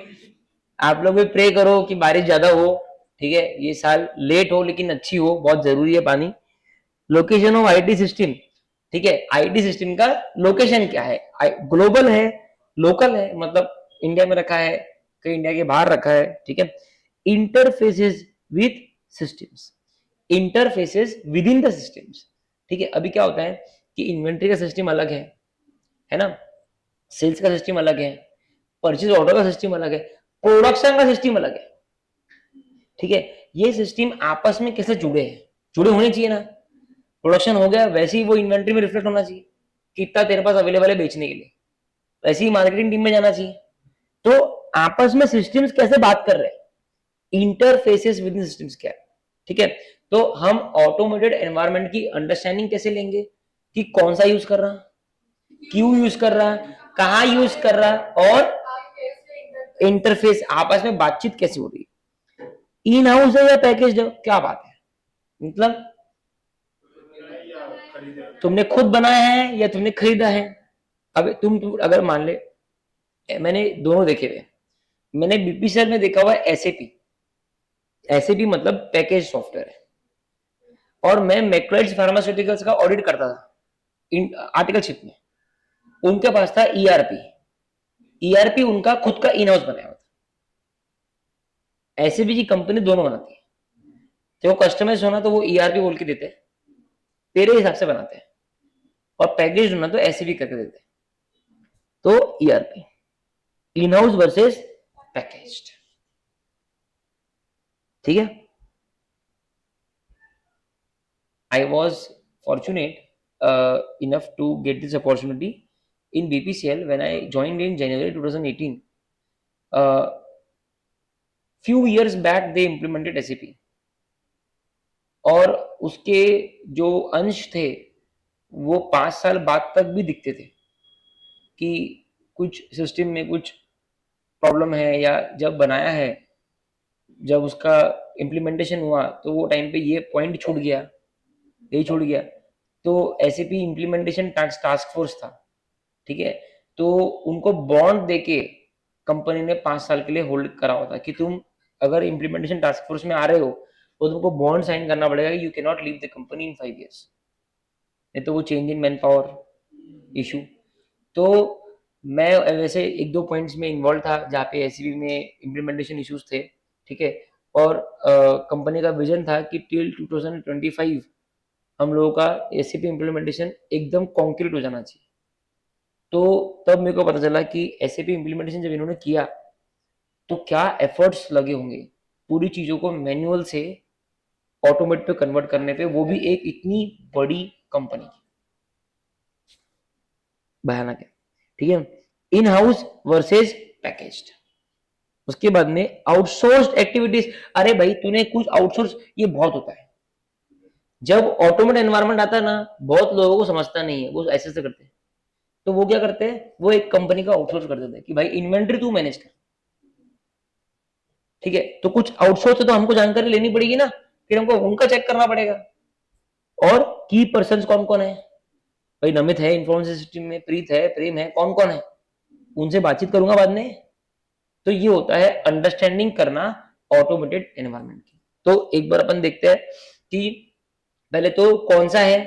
आप लोग भी प्रे करो कि बारिश ज्यादा हो, ठीक है, ये साल लेट हो लेकिन अच्छी हो, बहुत जरूरी है पानी। लोकेशन ऑफ आईटी सिस्टम, ठीक है, आईटी सिस्टम का लोकेशन क्या है, ग्लोबल है, लोकल है, मतलब इंडिया में रखा है, कहीं इंडिया के बाहर रखा है, ठीक है। Interfaces with systems, interfaces with in the systems, ठीक है। अभी क्या होता है कि इन्वेंट्री का सिस्टम अलग है ना, सेल्स का सिस्टम अलग है, परचेज ऑर्डर का सिस्टम अलग है, प्रोडक्शन का सिस्टम अलग है, ठीक है। ये सिस्टम आपस में कैसे जुड़े हैं, जुड़े होने चाहिए ना। प्रोडक्शन हो गया, वैसे ही वो इन्वेंट्री में रिफ्लेक्ट होना चाहिए, कितना तेरे पास अवेलेबल है बेचने के लिए, वैसे ही मार्केटिंग टीम में जाना चाहिए। तो आपस में सिस्टम्स कैसे बात कर रहे हैं, इंटरफेसेस विद इन सिस्टम्स क्या है, ठीक है। तो हम ऑटोमेटेड एनवायरनमेंट की अंडरस्टैंडिंग कैसे लेंगे कि कौन सा यूज कर रहा, क्यों यूज कर रहा, कहाँ यूज कर रहा, और इंटरफेस आपस में बातचीत कैसे हो रही है, इन हाउस है या पैकेज है, क्या बात है, मतलब तुमने खुद बनाया है या तुमने खरीदा है। अब तुम अगर मान ले, मैंने दोनों देखे हुए, मैंने बीपीसीएल में देखा हुआ है एसएपी, एसएपी मतलब पैकेज सॉफ्टवेयर है, और मैं मैक्रोइड्स फार्मास्यूटिकल्स का ऑडिट करता था आर्टिकलशिप में, उनके पास था ईआरपी, ईआरपी उनका खुद का इन हाउस बनाया हुआ था। एसएपी की कंपनी दोनों बनाती है, तो कस्टमाइज होना तो वो ईआरपी बोल के देते हैं, तेरे हिसाब से बनाते हैं, और पैकेज होना तो एसएपी करके देते हैं। तो ERP, in house versus packaged, ठीक है। I was fortunate enough to get this opportunity in BPCL when I joined in January 2018. Uh, few years back they implemented SAP, और उसके जो अंश थे वो 5 साल बाद तक भी दिखते थे कि कुछ सिस्टम में कुछ प्रॉब्लम है, या जब बनाया है, जब उसका इम्प्लीमेंटेशन हुआ तो वो टाइम पे ये पॉइंट छूट गया, यही छूट गया। तो एसएपी इम्प्लीमेंटेशन टास्क फोर्स था, ठीक है। तो उनको बॉन्ड देके कंपनी ने 5 साल के लिए होल्ड करा हुआ था कि तुम अगर इम्प्लीमेंटेशन टास्क फोर्स में आ रहे हो तो तुमको बॉन्ड साइन करना पड़ेगा, you can not leave the company in 5 years, नहीं तो वो change in man power issue. तो मैं वैसे एक दो पॉइंट्स में इन्वॉल्व था जहाँ पे एसीबी में इम्प्लीमेंटेशन इश्यूज थे, ठीक है। और कंपनी का विजन था कि टिल 2025 हम लोगों का एसीपी इम्प्लीमेंटेशन एकदम कॉन्क्रीट हो जाना चाहिए। तो तब मेरे को पता चला कि एसएपी इम्प्लीमेंटेशन जब इन्होंने किया तो क्या एफर्ट्स लगे होंगे पूरी चीजों को मैनुअल से ऑटोमेट पे कन्वर्ट करने पे, वो भी एक इतनी बड़ी कंपनी, भयानक है, ठीक है। In house versus packaged. उसके बाद में आउटसोर्स्ड एक्टिविटीज, अरे भाई तूने कुछ आउटसोर्स, ये बहुत होता है जब ऑटोमेट एनवायरनमेंट आता है ना, बहुत लोगों को समझता नहीं है, वो ऐसे से करते हैं। तो वो क्या करते हैं, वो एक कंपनी का आउटसोर्स कर देते हैं कि भाई इन्वेंट्री तू मैनेज कर, ठीक है। तो कुछ आउटसोर्स है तो हमको जानकारी लेनी पड़ेगी ना, फिर हमको उनका चेक करना पड़ेगा। और की पर्सन कौन कौन है, भाई नमित है इंफॉर्मेशन सिस्टम में, प्रीत है, प्रेम है, कौन कौन है, उनसे बातचीत करूंगा बाद में। तो ये होता है अंडरस्टैंडिंग करना ऑटोमेटेड एनवायरनमेंट की। तो एक बार अपन देखते हैं कि पहले तो कौन सा है,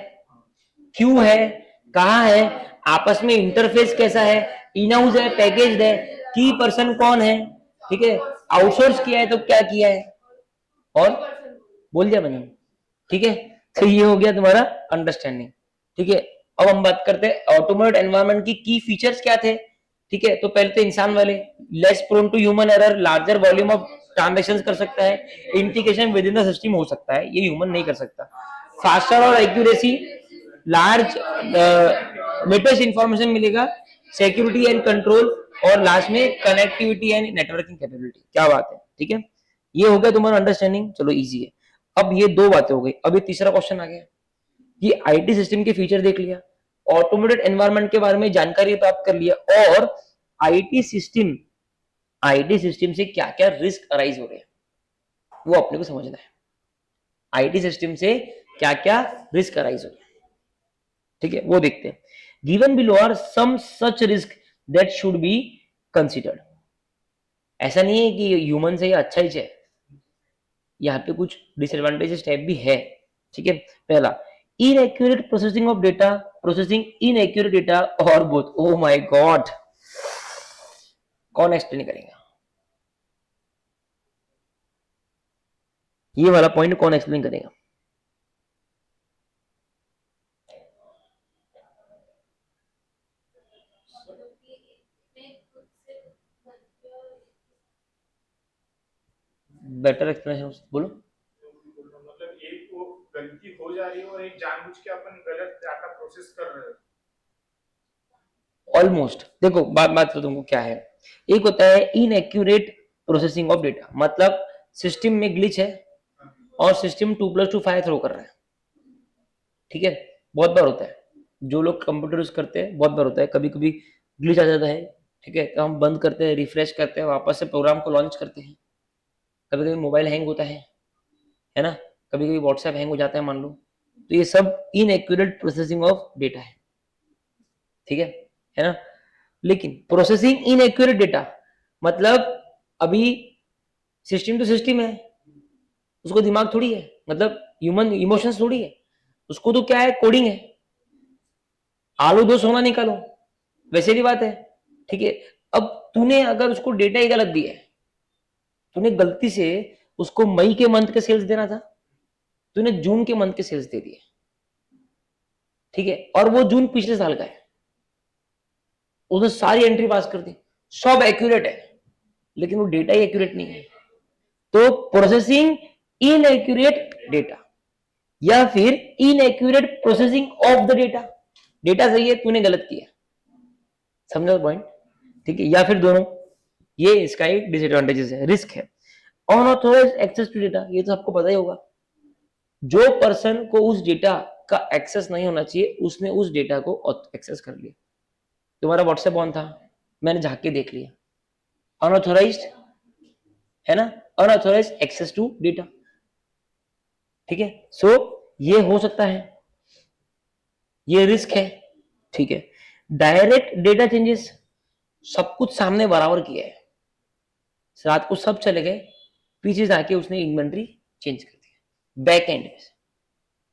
क्यों है, कहाँ है, आपस में इंटरफेस कैसा है, इन हाउस है, पैकेज है, की पर्सन कौन है, ठीक है, आउटसोर्स किया है तो क्या किया है, और बोल दिया मैंने, ठीक है। तो ये हो गया तुम्हारा अंडरस्टैंडिंग, ठीक है। अब हम बात करते हैं ऑटोमेटेड एनवायरनमेंट की फीचर्स क्या थे, ठीक है। तो पहले तो इंसान वाले, less prone to human error, larger volume of transaction कर सकता है, integration within the system हो सकता है, ये ह्यूमन नहीं कर सकता, फास्टर और एक्यूरेसी, लार्ज लेटेस्ट इंफॉर्मेशन मिलेगा, सिक्योरिटी एंड कंट्रोल, और लास्ट में कनेक्टिविटी एंड नेटवर्किंग कैपेबिलिटी। क्या बात है, ठीक है। ये हो गया तुम्हारा अंडरस्टैंडिंग, चलो इजी है। अब ये दो बातें हो गई, अब ये तीसरा क्वेश्चन आ गया कि आईटी सिस्टम के फीचर देख लिया, ऑटोमेटेड एनवायरनमेंट के बारे में जानकारी प्राप्त कर लिया, और आईटी सिस्टम से क्या क्या रिस्क अराइज हो रहे हैं वो अपने को समझना है। आईटी सिस्टम से क्या क्या रिस्क अराइज हो रहे हैं, ठीक है, वो देखते हैं। Given below are some such risk that should be considered. ऐसा नहीं है कि ह्यूमन से ये अच्छा ही है, यहाँ पे कुछ डिसएडवांटेजेस टाइप भी है। ठीक है, पहला inaccurate processing of data, processing inaccurate data और बोथ। ओ माय गॉड, कौन एक्सप्लेन करेगा ये वाला पॉइंट? कौन एक्सप्लेन करेगा? बेटर एक्सप्लेनेशन बोलो। मतलब एक वो गलती हो जा रही है और एक जानबूझ के अपन गलत डाटा प्रोसेस कर रहे हैं। ऑलमोस्ट देखो, बात तो तुमको क्या है, एक होता है इनएक्यूरेट प्रोसेसिंग ऑफ डेटा, मतलब सिस्टम में ग्लिच है और सिस्टम 2+2 5 थ्रो कर रहा है। ठीक है, बहुत बार होता है, जो लोग कंप्यूटर यूज करते हैं बहुत बार होता है, कभी कभी ग्लिच आ जाता है। ठीक है, तो हम बंद करते हैं, रिफ्रेश करते हैं, वापस से प्रोग्राम को लॉन्च करते हैं। कभी कभी मोबाइल हैंग होता है ना, कभी कभी व्हाट्सएप हैंग हो जाता है मान लो, तो ये सब इनएक्यूरेट प्रोसेसिंग ऑफ डेटा है। ठीक है ना। लेकिन प्रोसेसिंग इनएक्यूरेट डेटा मतलब अभी सिस्टम तो सिस्टम है, उसको दिमाग थोड़ी है, मतलब ह्यूमन इमोशंस थोड़ी है, उसको तो क्या है, कोडिंग है, आलू दो सोना निकालो, वैसे भी बात है। ठीक है, अब तूने अगर उसको डेटा ही गलत दिया है, तूने गलती से उसको मई के मंथ के सेल्स देना था, तूने जून के मंथ के सेल्स दे दिए। ठीक है, और वो जून पिछले साल का है, उसने सारी एंट्री पास कर दी, सब एक्यूरेट है, लेकिन वो डेटा ही एक्यूरेट नहीं है। तो प्रोसेसिंग इनएक्यूरेट डेटा या फिर inaccurate processing of the data, data सही है, तूने गलत किया, समझा पॉइंट? ठीक है, या फिर दोनों, ये इसका एक डिसएडवांटेजेस है, रिस्क है। अनऑथोराइज्ड एक्सेस टू डेटा, ये तो आपको पता ही होगा, जो पर्सन को उस डेटा का एक्सेस नहीं होना चाहिए उसने उस डेटा को एक्सेस कर लिया। तुम्हारा व्हाट्सएप ऑन था, मैंने झांक के देख लिया, अनऑथोराइज्ड है ना, अनऑथोराइज्ड एक्सेस टू डेटा। ठीक है, सो ये हो सकता है, ये रिस्क है। ठीक है, डायरेक्ट डेटा चेंजेस, सब कुछ सामने बराबर किया है, रात को सब चले गए, पीछे जाके उसने इन्वेंट्री चेंज कर दिया बैक एंड में।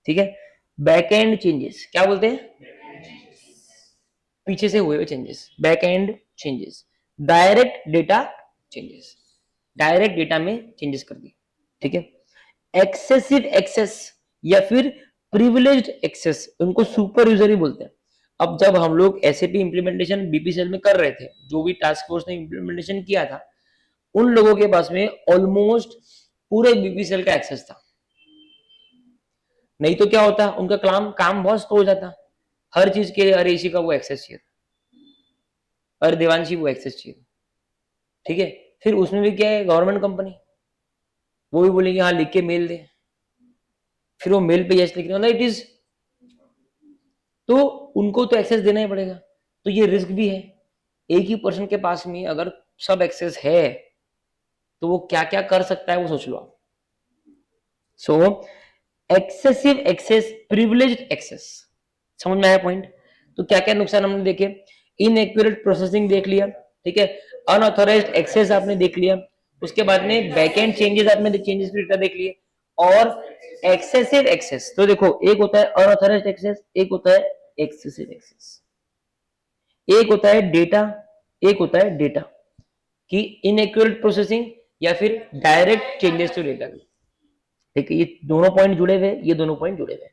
ठीक है, बैक एंड चेंजेस क्या बोलते हैं? पीछे से हुए हुए changes, back and changes. Direct data changes, direct data में चेंजेस कर दिए। ठीक है, एक्सेसिव एक्सेस या फिर प्रिविलेज्ड एक्सेस, उनको सुपर यूजर ही बोलते हैं। अब जब हम लोग एसएपी इंप्लीमेंटेशन बीपीसीएल में कर रहे थे, जो भी टास्क फोर्स ने इंप्लीमेंटेशन किया था, उन लोगों के पास में ऑलमोस्ट पूरे बीपीसीएल का एक्सेस था। नहीं तो क्या होता, उनका काम बहुत स्लो हो जाता, हर चीज के लिए अरे इसी का वो एक्सेस चाहिए, अरे देवांशी वो एक्सेस चाहिए। ठीक है, फिर उसमें भी क्या है, गवर्नमेंट कंपनी, वो भी बोलेंगे हाँ लिख के मेल दे, फिर वो मेल पे यस लिख रहे इट इज, तो उनको तो एक्सेस देना ही पड़ेगा। तो ये रिस्क भी है, एक ही पर्सन के पास में अगर सब एक्सेस है तो वो क्या क्या कर सकता है वो सोच लो आप। So excessive access, privileged access, समझ में आया पॉइंट? तो क्या क्या नुकसान हमने देखे, इनएक्यूरेट प्रोसेसिंग देख लिया, ठीक है, अनऑथोराइज्ड एक्सेस आपने देख लिया, उसके बाद में बैकएंड चेंजेस आपने चेंजेस डेटा देख लिए, और एक्सेसिव एक्सेस। तो देखो, एक होता है अनऑथोराइज्ड एक्सेस, एक होता है एक्सेसिव एक्सेस, एक होता है डेटा, एक होता है डेटा की इनएक्यूरेट प्रोसेसिंग या फिर डायरेक्ट चेंजेस टू डेटा। ठीक है, ये दोनों पॉइंट जुड़े हुए, ये दोनों पॉइंट जुड़े हुए।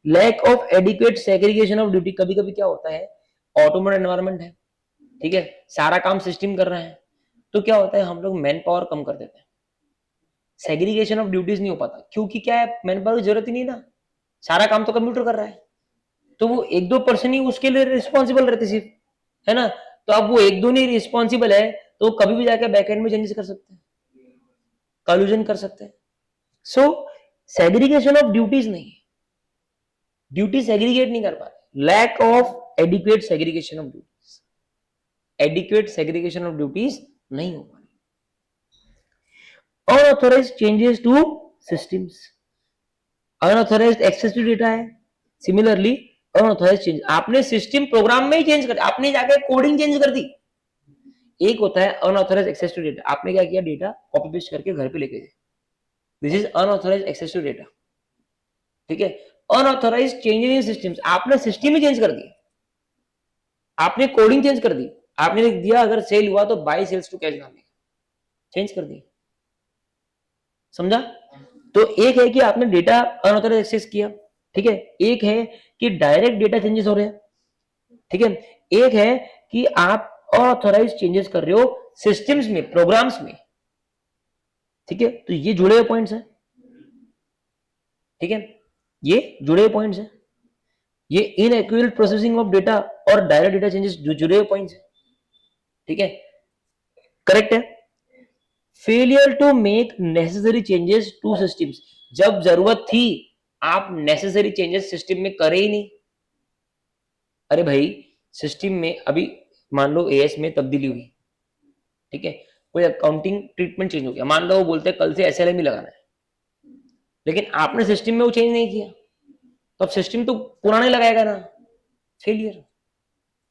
Lack of adequate segregation of duty, कभी कभी क्या होता है, ऑटोमेटेड एनवायरनमेंट है, ठीक है, सारा काम सिस्टम कर रहा है, तो क्या होता है हम लोग मैन पावर कम कर देते हैं, सेग्रीगेशन ऑफ ड्यूटीज नहीं हो पाता, क्योंकि क्या है, मैन पावर की जरूरत ही नहीं ना, सारा काम तो कंप्यूटर कर रहा है, तो वो एक दो पर्सन ही उसके लिए रिस्पॉन्सिबल रहते सिर्फ, है ना। तो अब वो एक दो नहीं रिस्पॉन्सिबल है, तो कभी भी जाकर बैकएंड में चेंजेस कर सकते हैं, कॉल्यूजन कर सकते हैं। सो सेग्रीगेशन ऑफ ड्यूटीज नहीं, ड्यूटी सेग्रीगेट नहीं कर पा रहे, lack of adequate segregation of duties, adequate segregation of duties नहीं हो पा रही। Unauthorised changes to systems, unauthorised access to data है, सिमिलरली अनऑथोराइज्ड चेंज, आपने सिस्टम प्रोग्राम में ही चेंज कर, आपने जाकर कोडिंग चेंज कर दी, एक होता है अनऑथराइज एक्सेस टू डेटा, आपने क्या किया, डेटा कॉपी पेस्ट करके घर पे लेके गए, this is unauthorise access to data. ठीक है, अनऑथराइज चेंज इन सिस्टम्स, आपने सिस्टम ही चेंज कर दिया, आपने कोडिंग चेंज कर दी, आपने लिख दिया अगर सेल हुआ तो बाय सेल्स टू कैश डालने, चेंज कर दिया, समझा? तो एक है कि आपने डेटा अनऑथराइज एक्सेस किया, ठीक है, एक है कि डायरेक्ट डेटा चेंजेस हो रहे हैं, ठीक है, एक है कि आप अनऑथराइज चेंजेस कर रहे हो सिस्टम्स में, प्रोग्राम्स में, ठीक है, तो ये जुड़े हुए पॉइंट्स हैं, ठीक है, ये जुड़े हुए पॉइंट्स हैं, ये इनएक्यूरेट प्रोसेसिंग ऑफ डेटा और डायरेक्ट डेटा चेंजेस जुड़े हुए पॉइंट्स हैं, ठीक है, करेक्ट है। Failure to make necessary changes to systems, जब जरूरत थी आप नेसेसरी चेंजेस सिस्टम में करे ही नहीं। अरे भाई सिस्टम में अभी मान लो एएस में तब्दीली हुई, ठीक है, कोई अकाउंटिंग ट्रीटमेंट चेंज हो गया, मान लो वो बोलते हैं कल से एसएलएम ही लगाना है, लेकिन आपने सिस्टम में वो चेंज नहीं किया, तो अब सिस्टम तो पुराने लगाएगा ना, failure.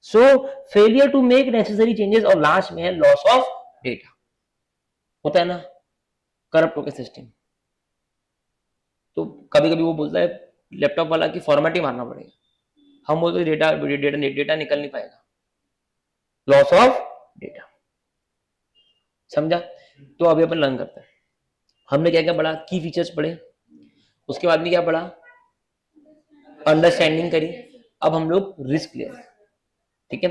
So failure to make necessary changes, और लास्ट में है लॉस ऑफ डेटा, होता है ना, करप्ट होकर सिस्टम। तो कभी कभी वो बोलता है लैपटॉप वाला कि फॉर्मेट ही मारना पड़ेगा, हम बोलते डेटा डेटा डेटा निकल नहीं पाएगा, लॉस ऑफ डेटा, समझा? तो अभी अपन लर्न करते हैं, हमने क्या क्या पढ़ा, की फीचर्स पढ़े, उसके बाद में क्या पढ़ा, अंडरस्टैंडिंग करी, अब हम लोग रिस्क ले रहे हैं, ठीक है,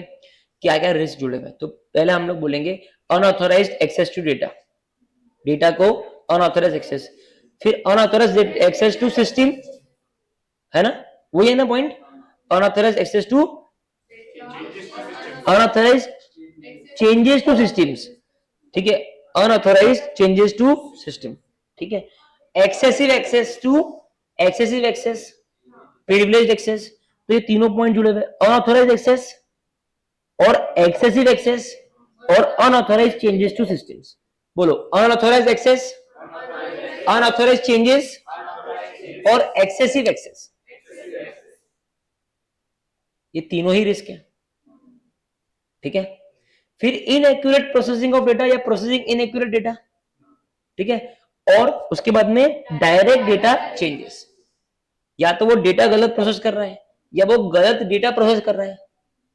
क्या क्या रिस्क जुड़े हुए। तो पहले हम लोग बोलेंगे unauthorised access to data, data को अनऑथराइज एक्सेस, फिर अनऑथराइज एक्सेस टू सिस्टम, है ना, वही है ना point, unauthorise access to, unauthorise changes to systems, ठीक है, अनऑथराइज चेंजेस टू सिस्टम, ठीक है, excessive access to, excessive access, privileged access, तो ये तीनों पॉइंट जुड़े हुए, अनऑथराइज एक्सेस और एक्सेसिव एक्सेस और अनऑथराइज चेंजेस टू सिस्टम्स। बोलो, अनऑथराइज एक्सेस, अनऑथराइज चेंजेस और एक्सेसिव एक्सेस, ये तीनों ही रिस्क है, ठीक है। फिर इनएक्यूरेट प्रोसेसिंग ऑफ डेटा या प्रोसेसिंग इनएक्यूरेट डेटा, ठीक है, और उसके बाद में डायरेक्ट डेटा चेंजेस, या तो वो डेटा गलत प्रोसेस कर रहा है, या वो गलत डेटा प्रोसेस कर रहा है,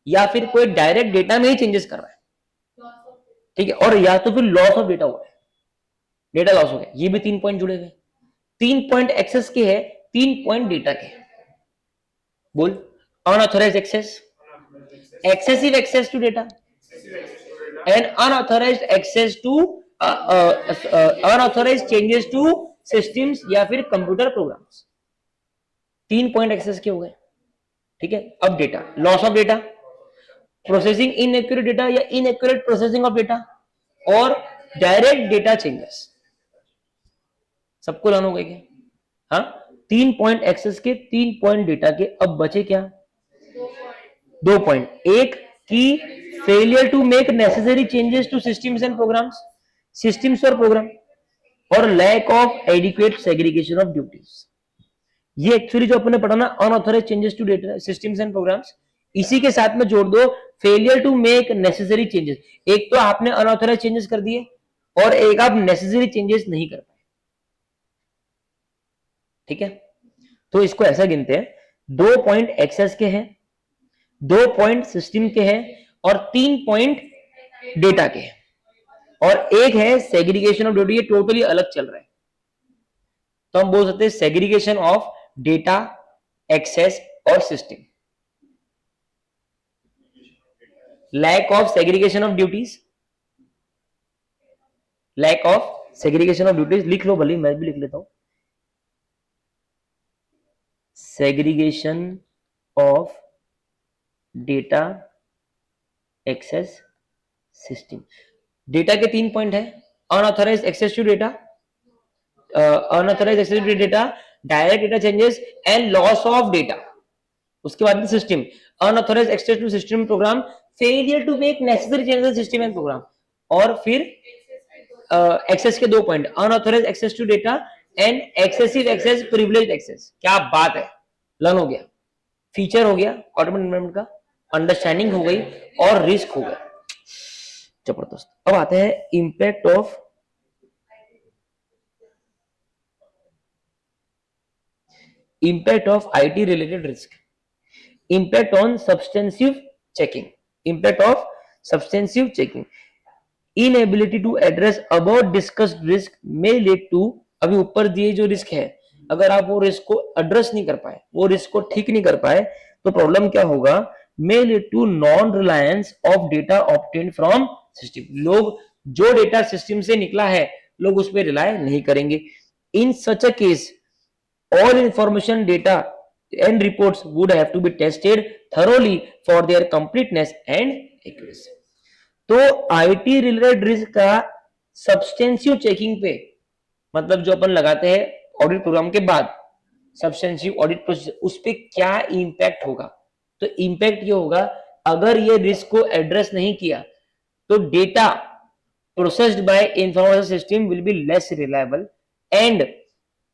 या फिर कोई डायरेक्ट डेटा में ही चेंजेस कर रहा है, ठीक है, और या तो फिर लॉस ऑफ डेटा हुआ है, डेटा लॉस हो गया, ये भी 3 पॉइंट जुड़े हुए, 3 पॉइंट एक्सेस के है, 3 पॉइंट डेटा के। बोल, unauthorised access, excessive access to data and unauthorized access to unauthorized changes to systems या फिर कंप्यूटर प्रोग्राम्स, 3 पॉइंट एक्सेस के हो गए, ठीक है। अब data, loss of data, processing inaccurate data या इनएक्यूरेट प्रोसेसिंग ऑफ डेटा, और डायरेक्ट डेटा चेंजेस, सबको लर्न हो गए क्या? हाँ, 3 पॉइंट एक्सेस के, 3 पॉइंट डेटा के, अब बचे क्या, 2 पॉइंट, एक की failure to make necessary changes to systems and programs, systems और प्रोग्राम, और lack of adequate segregation of duties. ये एक्चुअली जो अपने पढ़ा ना, unauthorise changes to data systems and programs, इसी के साथ में जोड़ दो failure to make necessary changes, एक तो आपने अनऑथराइज चेंजेस कर दिए और एक आप नेसेसरी चेंजेस नहीं कर पाए, ठीक है। तो इसको ऐसा गिनते हैं, 2 पॉइंट एक्सेस के हैं, 2 पॉइंट सिस्टम के हैं, और 3 पॉइंट डेटा के हैं, और एक है सेग्रीगेशन ऑफ डेटा, ये टोटली अलग चल रहा है, तो हम बोल सकते हैं सेग्रीगेशन ऑफ डेटा, एक्सेस और system, lack of segregation of duties, lack of segregation of duties, लिख लो भले, मैं भी लिख लेता हूं, segregation of data, access, system. Data के 3 पॉइंट है, unauthorised access to data, unauthorised access to data, direct data changes and loss of data. उसके बाद में system, unauthorised access to system program, failure to make necessary changes system and program, और फिर access के 2 point, unauthorised access to data and excessive access, privileged access. क्या बात है, learn हो गया, फीचर हो गया ऑटोमेटिक एनवायरनमेंट का, अंडरस्टैंडिंग हो गई, और रिस्क हो गया। जबरदस्त। अब आते हैं impact of IT related risk. Impact on substantive checking. Impact of substantive checking. Inability to address above discussed risk may lead to, अभी ऊपर दिए जो रिस्क है, अगर आप वो रिस्क को एड्रेस नहीं कर पाए, वो रिस्क को ठीक नहीं कर पाए, तो प्रॉब्लम क्या होगा? may lead to non reliance of data obtained from system. लोग जो डेटा सिस्टम से निकला है, लोग उस पर रिलाय नहीं करेंगे. In such a case, all information, data and reports would have to be tested thoroughly for their completeness and accuracy. तो आईटी रिलेटेड रिस्क का सब्सटेंसिव चेकिंग पे, मतलब जो अपन लगाते हैं ऑडिट प्रोग्राम के बाद सब्सटेंसिव ऑडिट प्रोसेस, उस पे क्या इंपैक्ट होगा? तो इंपैक्ट ये होगा, अगर ये रिस्क को एड्रेस नहीं किया तो data processed bye information system will be less reliable and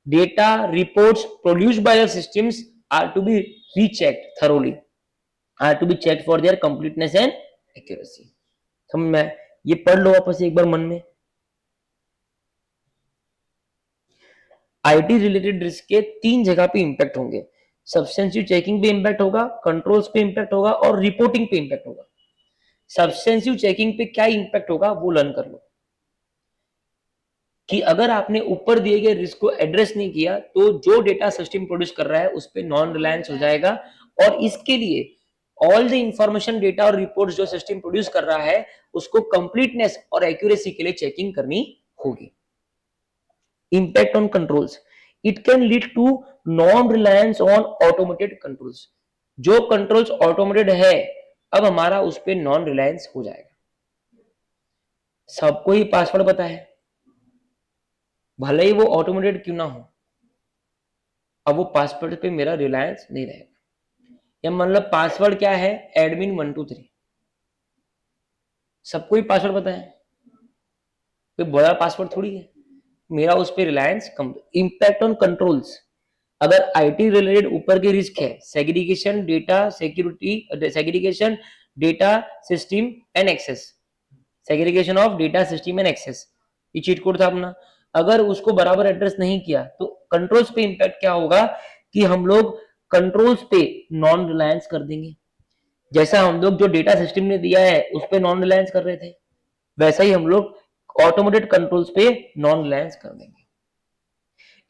data reports produced by the systems are to be rechecked thoroughly, are to be checked for their completeness and accuracy. समझ में? ये पढ़ लो वापस एक बार मन में. आईटी रिलेटेड रिस्क के 3 जगह पे इंपैक्ट होंगे. सब्सटेंसिव चेकिंग पे इंपैक्ट होगा, कंट्रोल्स पे इंपैक्ट होगा और रिपोर्टिंग पे इंपैक्ट होगा. सब्सटेंसिव चेकिंग पे क्या इंपैक्ट होगा वो लर्न कर लो, कि अगर आपने ऊपर दिए गए रिस्क को एड्रेस नहीं किया तो जो डेटा सिस्टम प्रोड्यूस कर रहा है उस पे नॉन रिलायंस हो जाएगा, और इसके लिए ऑल द इंफॉर्मेशन, डेटा और रिपोर्ट्स जो सिस्टम प्रोड्यूस कर रहा है उसको कंप्लीटनेस और एक्यूरेसी के लिए चेकिंग करनी होगी. Impact on controls. It can lead to non reliance on automated controls. जो कंट्रोल्स ऑटोमेटेड है, अब हमारा उस पर नॉन रिलायंस हो जाएगा. सबको ही पासवर्ड पता है, भले ही वो ऑटोमेटेड क्यों ना हो, अब वो पासवर्ड पे मेरा रिलायंस नहीं रहेगा. या मतलब पासवर्ड क्या है? एडमिन 123. सबको ही पासवर्ड पता है, कोई बड़ा पासवर्ड थोड़ी है, मेरा उस पर रिलायंस कम. Impact on controls. अगर आईटी रिलेटेड ऊपर के रिस्क है, segregation, data security, segregation, data system and access, segregation of data system and access, ये चीट कोड था अपना. अगर उसको बराबर एड्रेस नहीं किया तो कंट्रोल्स पे इंपैक्ट क्या होगा, कि हम लोग कंट्रोल्स पे नॉन रिलायंस कर देंगे. जैसा हम लोग जो डेटा सिस्टम ने दिया है उस पे नॉन रिलायंस कर रहे थे, वैसा ही हम लोग ऑटोमेटेड कंट्रोल्स पे नॉन रिलायंस कर देंगे.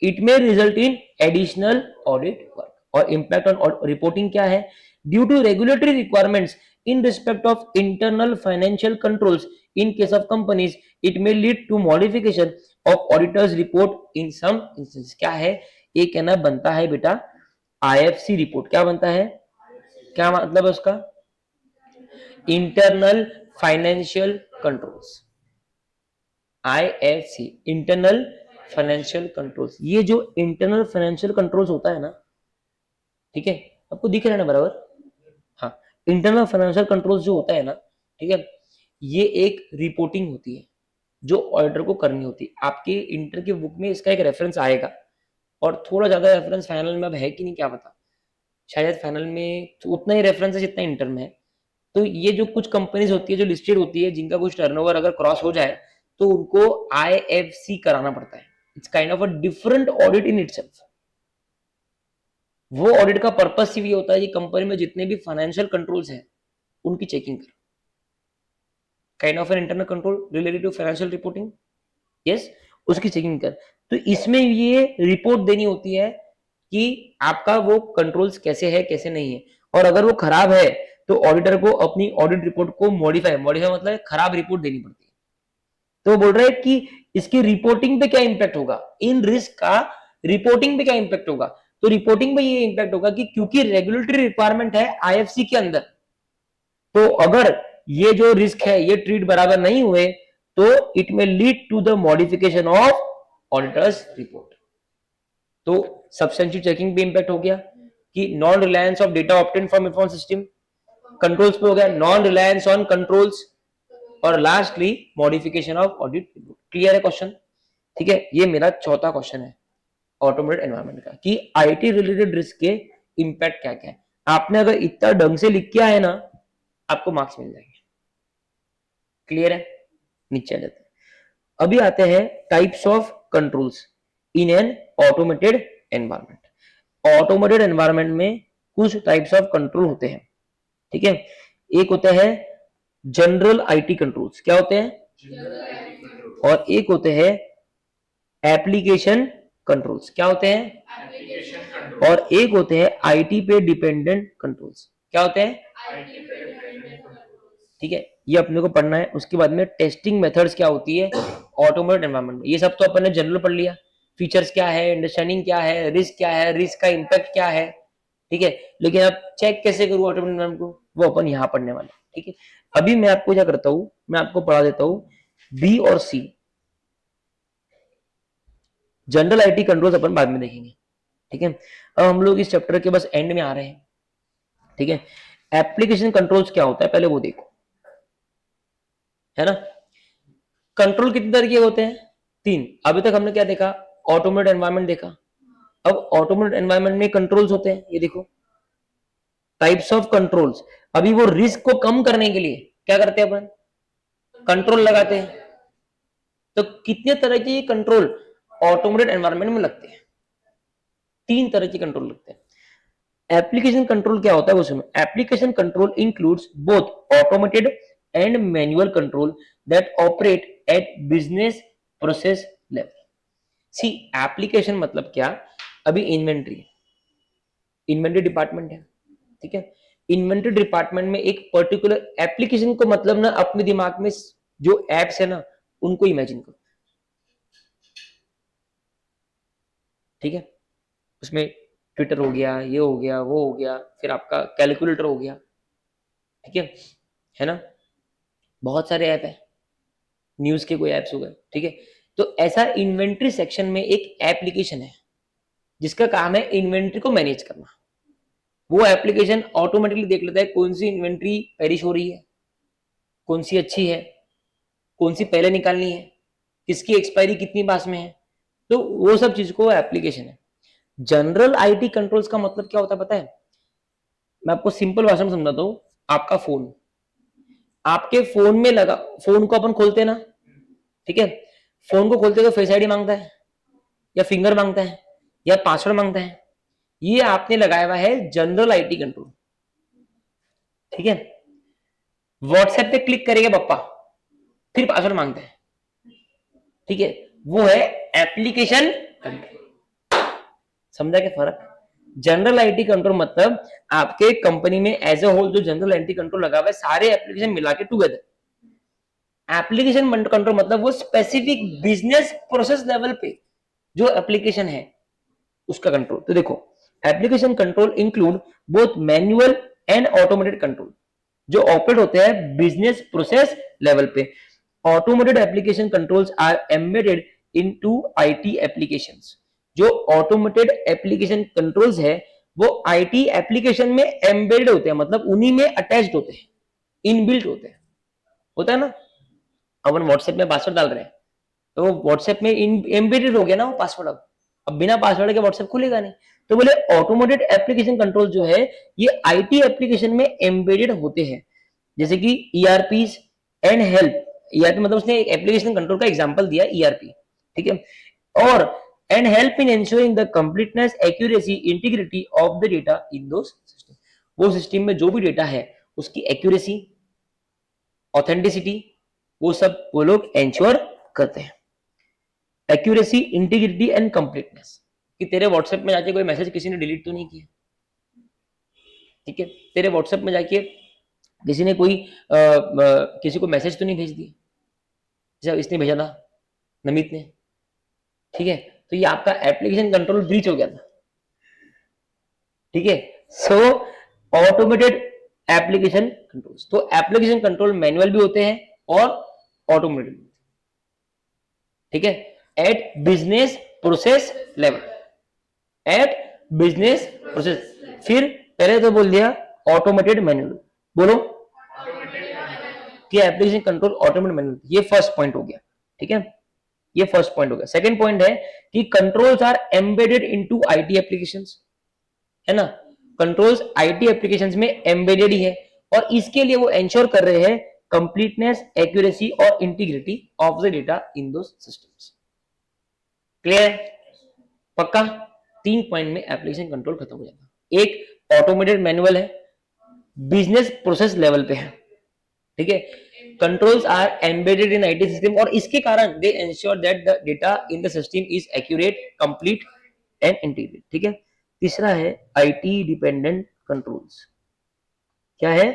It may result in additional audit work. और इंपैक्ट ऑन रिपोर्टिंग क्या है? Due to regulatory requirements in respect of internal financial controls in case of companies, it may lead to modification of auditors report in some instances. क्या है? एक है ना बनता है बेटा IFC रिपोर्ट. क्या बनता है? क्या मतलब है उसका? Internal financial controls. IFC, internal financial controls. ये जो इंटरनल फाइनेंशियल कंट्रोल्स होता है ना, ठीक है, आपको दिख रहा है ना बराबर? हाँ, इंटरनल फाइनेंशियल कंट्रोल्स जो होता है ना, ठीक है, ये एक रिपोर्टिंग होती है जो ऑडिटर को करनी होती है. आपके इंटर की बुक में इसका एक रेफरेंस आएगा, और थोड़ा ज्यादा रेफरेंस फाइनल में अब है कि नहीं क्या पता, शायद फाइनल में तो उतना ही रेफरेंस है जितना इंटर में है. तो ये जो कुछ कंपनीज होती है जो लिस्टेड होती है, जिनका कुछ टर्नओवर अगर क्रॉस हो जाए तो उनको IFC कराना पड़ता है. It's kind of a different audit in itself. वो ऑडिट का पर्पस सिर्फ ये होता है कि कंपनी में जितने भी फाइनेंशियल कंट्रोल्स हैं उनकी चेकिंग कर. Kind of an internal control related to financial reporting. Yes, उसकी चेकिंग कर. तो इसमें ये रिपोर्ट देनी होती है कि आपका वो कंट्रोल्स कैसे है कैसे नहीं है, और अगर वो खराब है तो ऑडिटर को अपनी ऑडिट रिपोर्ट को मॉडिफाई मतलब खराब रिपोर्ट देनी पड़ती है. तो वो बोल रहे हैं कि इसकी रिपोर्टिंग पे क्या इंपैक्ट होगा, इन रिस्क का रिपोर्टिंग पे क्या इंपैक्ट होगा. तो रिपोर्टिंग पे ये इंपैक्ट होगा कि क्योंकि रेगुलेटरी रिक्वायरमेंट है IFC के अंदर, तो अगर ये जो रिस्क है ये ट्रीट बराबर नहीं हुए तो it may lead to the modification of auditors report. तो सब्सटेंशियल चेकिंग पे इंपैक्ट हो गया कि non reliance of data obtain from information system. Controls पे हो गया नॉन रिलायंस ऑन कंट्रोल्स, और lastly modification of audit report. Clear है क्वेश्चन? ठीक है, ये मेरा चौथा क्वेश्चन है ऑटोमेटेड एनवायरनमेंट का, कि आईटी रिलेटेड रिस्क के इंपैक्ट क्या क्या है. आपने अगर इतना ढंग से लिख किया है ना, आपको मार्क्स मिल जाएंगे. क्लियर है? नीचे आ जाते हैं। अभी आते हैं types of controls in an automated environment. Automated environment में कुछ टाइप्स ऑफ कंट्रोल होते हैं, ठीक है। एक होता है जनरल आईटी कंट्रोल्स, क्या होते हैं? और एक होते हैं एप्लीकेशन कंट्रोल्स, क्या होते हैं? और एक होते हैं आईटी पे डिपेंडेंट कंट्रोल्स, क्या होते हैं? ठीक है, ये अपने को पढ़ना है। उसके बाद में टेस्टिंग मेथड्स क्या होती है ऑटोमेटेड एनवायरनमेंट में, ये सब तो अपन ने जनरल पढ़ लिया। फीचर्स क्या है, अंडरस्टैंडिंग क्या है, रिस्क क्या है, रिस्क का इंपैक्ट क्या है, ठीक है। लेकिन अब चेक कैसे करूं ऑटोमेटेड एनवायरनमेंट को, वो अपन यहाँ पढ़ने वाले, ठीक है। अभी मैं आपको क्या करता हूं, मैं आपको पढ़ा देता हूं बी और सी। जनरल आईटी कंट्रोल्स अपन बाद में देखेंगे, ठीक है। अब हम लोग इस चैप्टर के बस एंड में आ रहे हैं, ठीक है। एप्लीकेशन कंट्रोल्स क्या होता है पहले वो देखो, है ना। कंट्रोल कितने तरह के होते हैं? 3। अभी तक हमने क्या देखा? ऑटोमेटेड एनवायरनमेंट देखा। अब ऑटोमेटेड एनवायरनमेंट में कंट्रोल्स होते हैं, ये देखो टाइप्स ऑफ कंट्रोल्स। अभी वो रिस्क को कम करने के लिए क्या करते हैं अपन? कंट्रोल लगाते हैं। तो कितने तरह के कंट्रोल ऑटोमेटेड एनवायरनमेंट में लगते हैं? 3 तरह के कंट्रोल लगते हैं। एप्लीकेशन कंट्रोल क्या होता है वो सुनो। Application control includes both automated and manual control that operate at business process level. See application मतलब क्या? अभी इन्वेंट्री डिपार्टमेंट है, ठीक है। इन्वेंट्री डिपार्टमेंट में एक पर्टिकुलर एप्लीकेशन को मतलब ना अपने दिमाग में जो एप्स है ना उनको इमेजिन करो, ठीक है। उसमें ट्विटर हो गया, ये हो गया, वो हो गया, फिर आपका कैलकुलेटर हो गया, ठीक है ना। बहुत सारे ऐप है, न्यूज के कोई ऐप्स हो गए, ठीक है। तो ऐसा इन्वेंट्री सेक्शन में एक एप्लीकेशन है जिसका काम है इन्वेंट्री को मैनेज करना। वो एप्लीकेशन ऑटोमेटिकली देख लेता है कौन सी इन्वेंट्री पेरिश हो रही है, कौन सी अच्छी है, कौन सी पहले निकालनी है, किसकी एक्सपायरी कितनी पास में है। तो वो सब चीज को एप्लीकेशन है। जनरल आईटी कंट्रोल्स का मतलब क्या होता है पता है? मैं आपको सिंपल भाषा में समझाता हूं। आपका फोन, आपके फोन में लगा, फोन को अपन खोलते हैं ना, ठीक है। फोन को खोलते तो फेस आईडी मांगता है या फिंगर मांगता है या पासवर्ड मांगता है। ये आपने लगाया हुआ है जनरल आईटी कंट्रोल, ठीक है। व्हाट्सएप पे क्लिक करेगा पप्पा, फिर पासवर्ड मांगता है, ठीक है। वो है एप्लीकेशन कंट्रोल। समझा क्या फर्क? जनरल आईटी कंट्रोल मतलब आपके कंपनी में एज ए होल जो जनरल आईटी कंट्रोल लगा हुआ है सारे एप्लीकेशन मिला के टुगेदर। एप्लीकेशन कंट्रोल मतलब वो स्पेसिफिक बिजनेस प्रोसेस लेवल पे जो एप्लीकेशन है उसका कंट्रोल। तो देखो application control include both manual and automated control जो ऑपरेट होते हैं बिजनेस प्रोसेस लेवल पे। Automated application controls are embedded into IT applications. जो ऑटोमेटेड एप्लीकेशन कंट्रोल्स है वो आईटी एप्लीकेशन में एम्बेडेड होते हैं, मतलब उन्हीं में अटैच्ड होते हैं, इनबिल्ट होते हैं। होता है ना, अपन व्हाट्सएप में पासवर्ड डाल रहे हैं तो व्हाट्सएप में एम्बेडेड हो गया ना वो पासवर्ड। अब बिना पासवर्ड के व्हाट्सएप खुलेगा नहीं। तो बोले ऑटोमेटेड एप्लीकेशन कंट्रोल जो है ये आईटी एप्लीकेशन में एम्बेडेड होते हैं, जैसे कि ईआरपी एंड हेल्प। ईआरपी मतलब उसने एक एप्लीकेशन कंट्रोल का एग्जांपल दिया ईआरपी, ठीक है। और and help in ensuring the completeness, accuracy, integrity of the data in those system. वो सिस्टम में जो भी डेटा है उसकी एक्यूरेसी, ऑथेंटिसिटी, वो सब वो लोग एंश्योर करते हैं। एक्यूरेसी, इंटीग्रिटी एंड कंप्लीटनेस, कि तेरे व्हाट्सएप में जाके कोई मैसेज किसी ने डिलीट तो नहीं किया, ठीक है। तेरे व्हाट्सएप में जाके किसी ने कोई किसी को मैसेज तो नहीं भेज दिया जैसे इसने भेजा था नमित ने, ठीक है। तो ये आपका एप्लीकेशन कंट्रोल ब्रीच हो गया था, ठीक है। सो ऑटोमेटेड एप्लीकेशन कंट्रोल्स, तो एप्लीकेशन कंट्रोल मैनुअल भी होते हैं और ऑटोमेटेड, ठीक है। Eight business process level, eight business process. फिर पहले तो बोल दिया ऑटोमेटेड मैनुअल, बोलो कि एप्लीकेशन कंट्रोल ऑटोमेटेड मैनुअल, ये फर्स्ट पॉइंट हो गया, ठीक है। ये फर्स्ट पॉइंट हो गया। सेकंड पॉइंट है कि controls are embedded into IT applications, है ना। कंट्रोल्स आईटी एप्लीकेशंस में एम्बेडेड ही है और इसके लिए वो एंश्योर कर रहे हैं कंप्लीटनेस, एक्यूरेसी और integrity of the data in the systems. Clear है? पक्का? 3 पॉइंट में एप्लीकेशन कंट्रोल खत्म हो जाता। एक ऑटोमेटेड मैनुअल है, बिजनेस प्रोसेस लेवल पे है, ठीक है। Controls are embedded in IT system और इसके कारण they ensure that the data in the system is accurate, complete and integrate, ठीक है। तीसरा है आईटी डिपेंडेंट कंट्रोल्स। क्या है?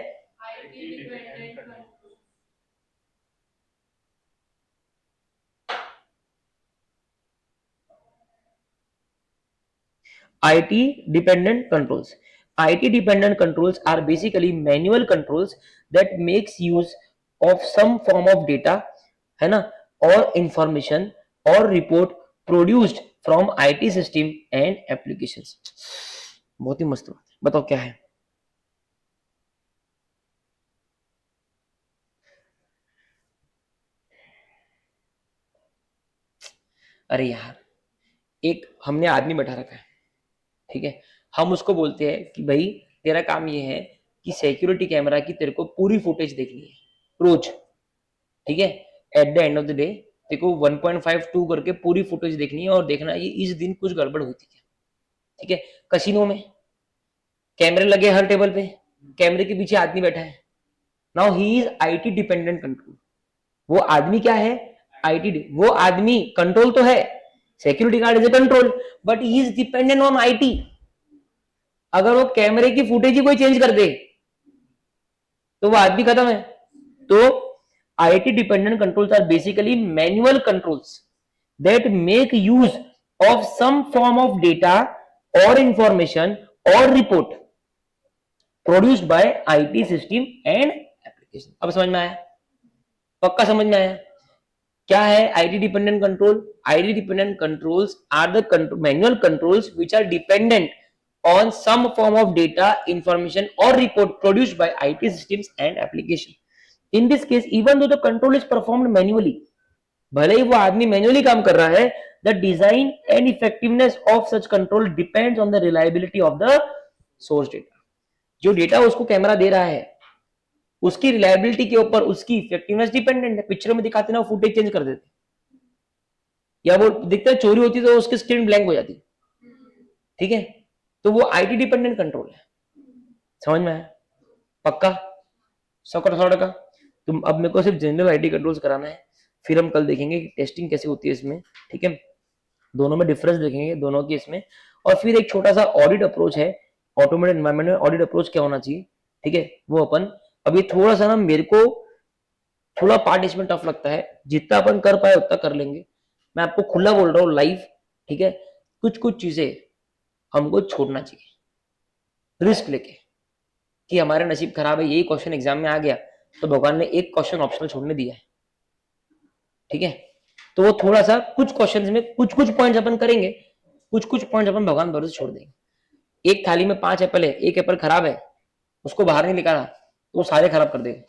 IT dependent controls. IT dependent controls are basically manual controls that makes use of some form of data, है ना, or information or report produced from IT system and applications. बहुत ही मस्त बात है। बताओ क्या है? अरे यार, एक हमने आदमी बैठा रखा है, ठीक है। हम उसको बोलते हैं कि भाई तेरा काम ये है कि सिक्योरिटी कैमरा की तेरे को पूरी फुटेज देखनी है रोज, ठीक है। At the end of the day तेरे को 1.52 करके पूरी फुटेज देखनी है और देखना है इस दिन कुछ गड़बड़ हुई थी क्या, ठीक है। कसिनो में कैमरे लगे हर टेबल पे, कैमरे के पीछे आदमी बैठा है। Now he is IT dependent control. वो आदमी क्या है? आईटी। वो आदमी कंट्रोल तो है, security guard is a control, but he is dependent on IT. अगर वो कैमरे की फुटेज ही कोई चेंज कर दे तो वो आदमी खत्म है। तो IT dependent controls are basically manual controls that make use of some form of data or information or report produced by IT system and application। अब समझ में आया? पक्का समझ में आया? क्या है IT dependent control? IT dependent controls are the manual controls which are dependent on some form of data, information or report produced by IT systems and application। In this case, even though the control is performed manually, भले ही वो आदमी manually काम कर रहा है, the design and effectiveness of such control depends on the reliability of the source data। जो data उसको camera दे रहा है उसकी रिलायबिलिटी के ऊपर उसकी इफेक्टिवनेस डिपेंडेंट है। पिक्चर में दिखाते ना, फुटेज चेंज कर देते, या वो दिखता है चोरी होती तो उसकी स्क्रीन ब्लैंक हो जाती, ठीक है। तो वो आईटी डिपेंडेंट कंट्रोल है। समझ में आया? पक्का? 100 का। तुम अब मेरे को सिर्फ जनरल आईटी कंट्रोल्स कराना है, फिर हम कल देखेंगे कि टेस्टिंग कैसे होती है इसमें, ठीक है। दोनों में डिफरेंस देखेंगे दोनों की इसमें, और फिर एक छोटा सा ऑडिट अप्रोच है ऑटोमेटेड एनवायरनमेंट में। ऑडिट अप्रोच क्या होना चाहिए, ठीक है, वो अपन अभी थोड़ा सा ना, मेरे को थोड़ा पार्ट इसमें टफ लगता है, जितना अपन कर पाए उतना कर लेंगे। मैं आपको खुला बोल रहा हूँ लाइव, ठीक है। कुछ कुछ चीजें हमको छोड़ना चाहिए रिस्क लेके, कि हमारे नसीब खराब है, यही क्वेश्चन एग्जाम में आ गया तो भगवान ने एक क्वेश्चन ऑप्शनल छोड़ने दिया है, ठीक है। तो वो थोड़ा सा कुछ क्वेश्चंस में कुछ कुछ पॉइंट्स अपन करेंगे, कुछ कुछ पॉइंट्स अपन भगवान भरोसे छोड़ देंगे। एक थाली में 5 एप्पल है, एक एप्पल खराब है, उसको बाहर नहीं निकाला तो वो सारे खराब कर देगा।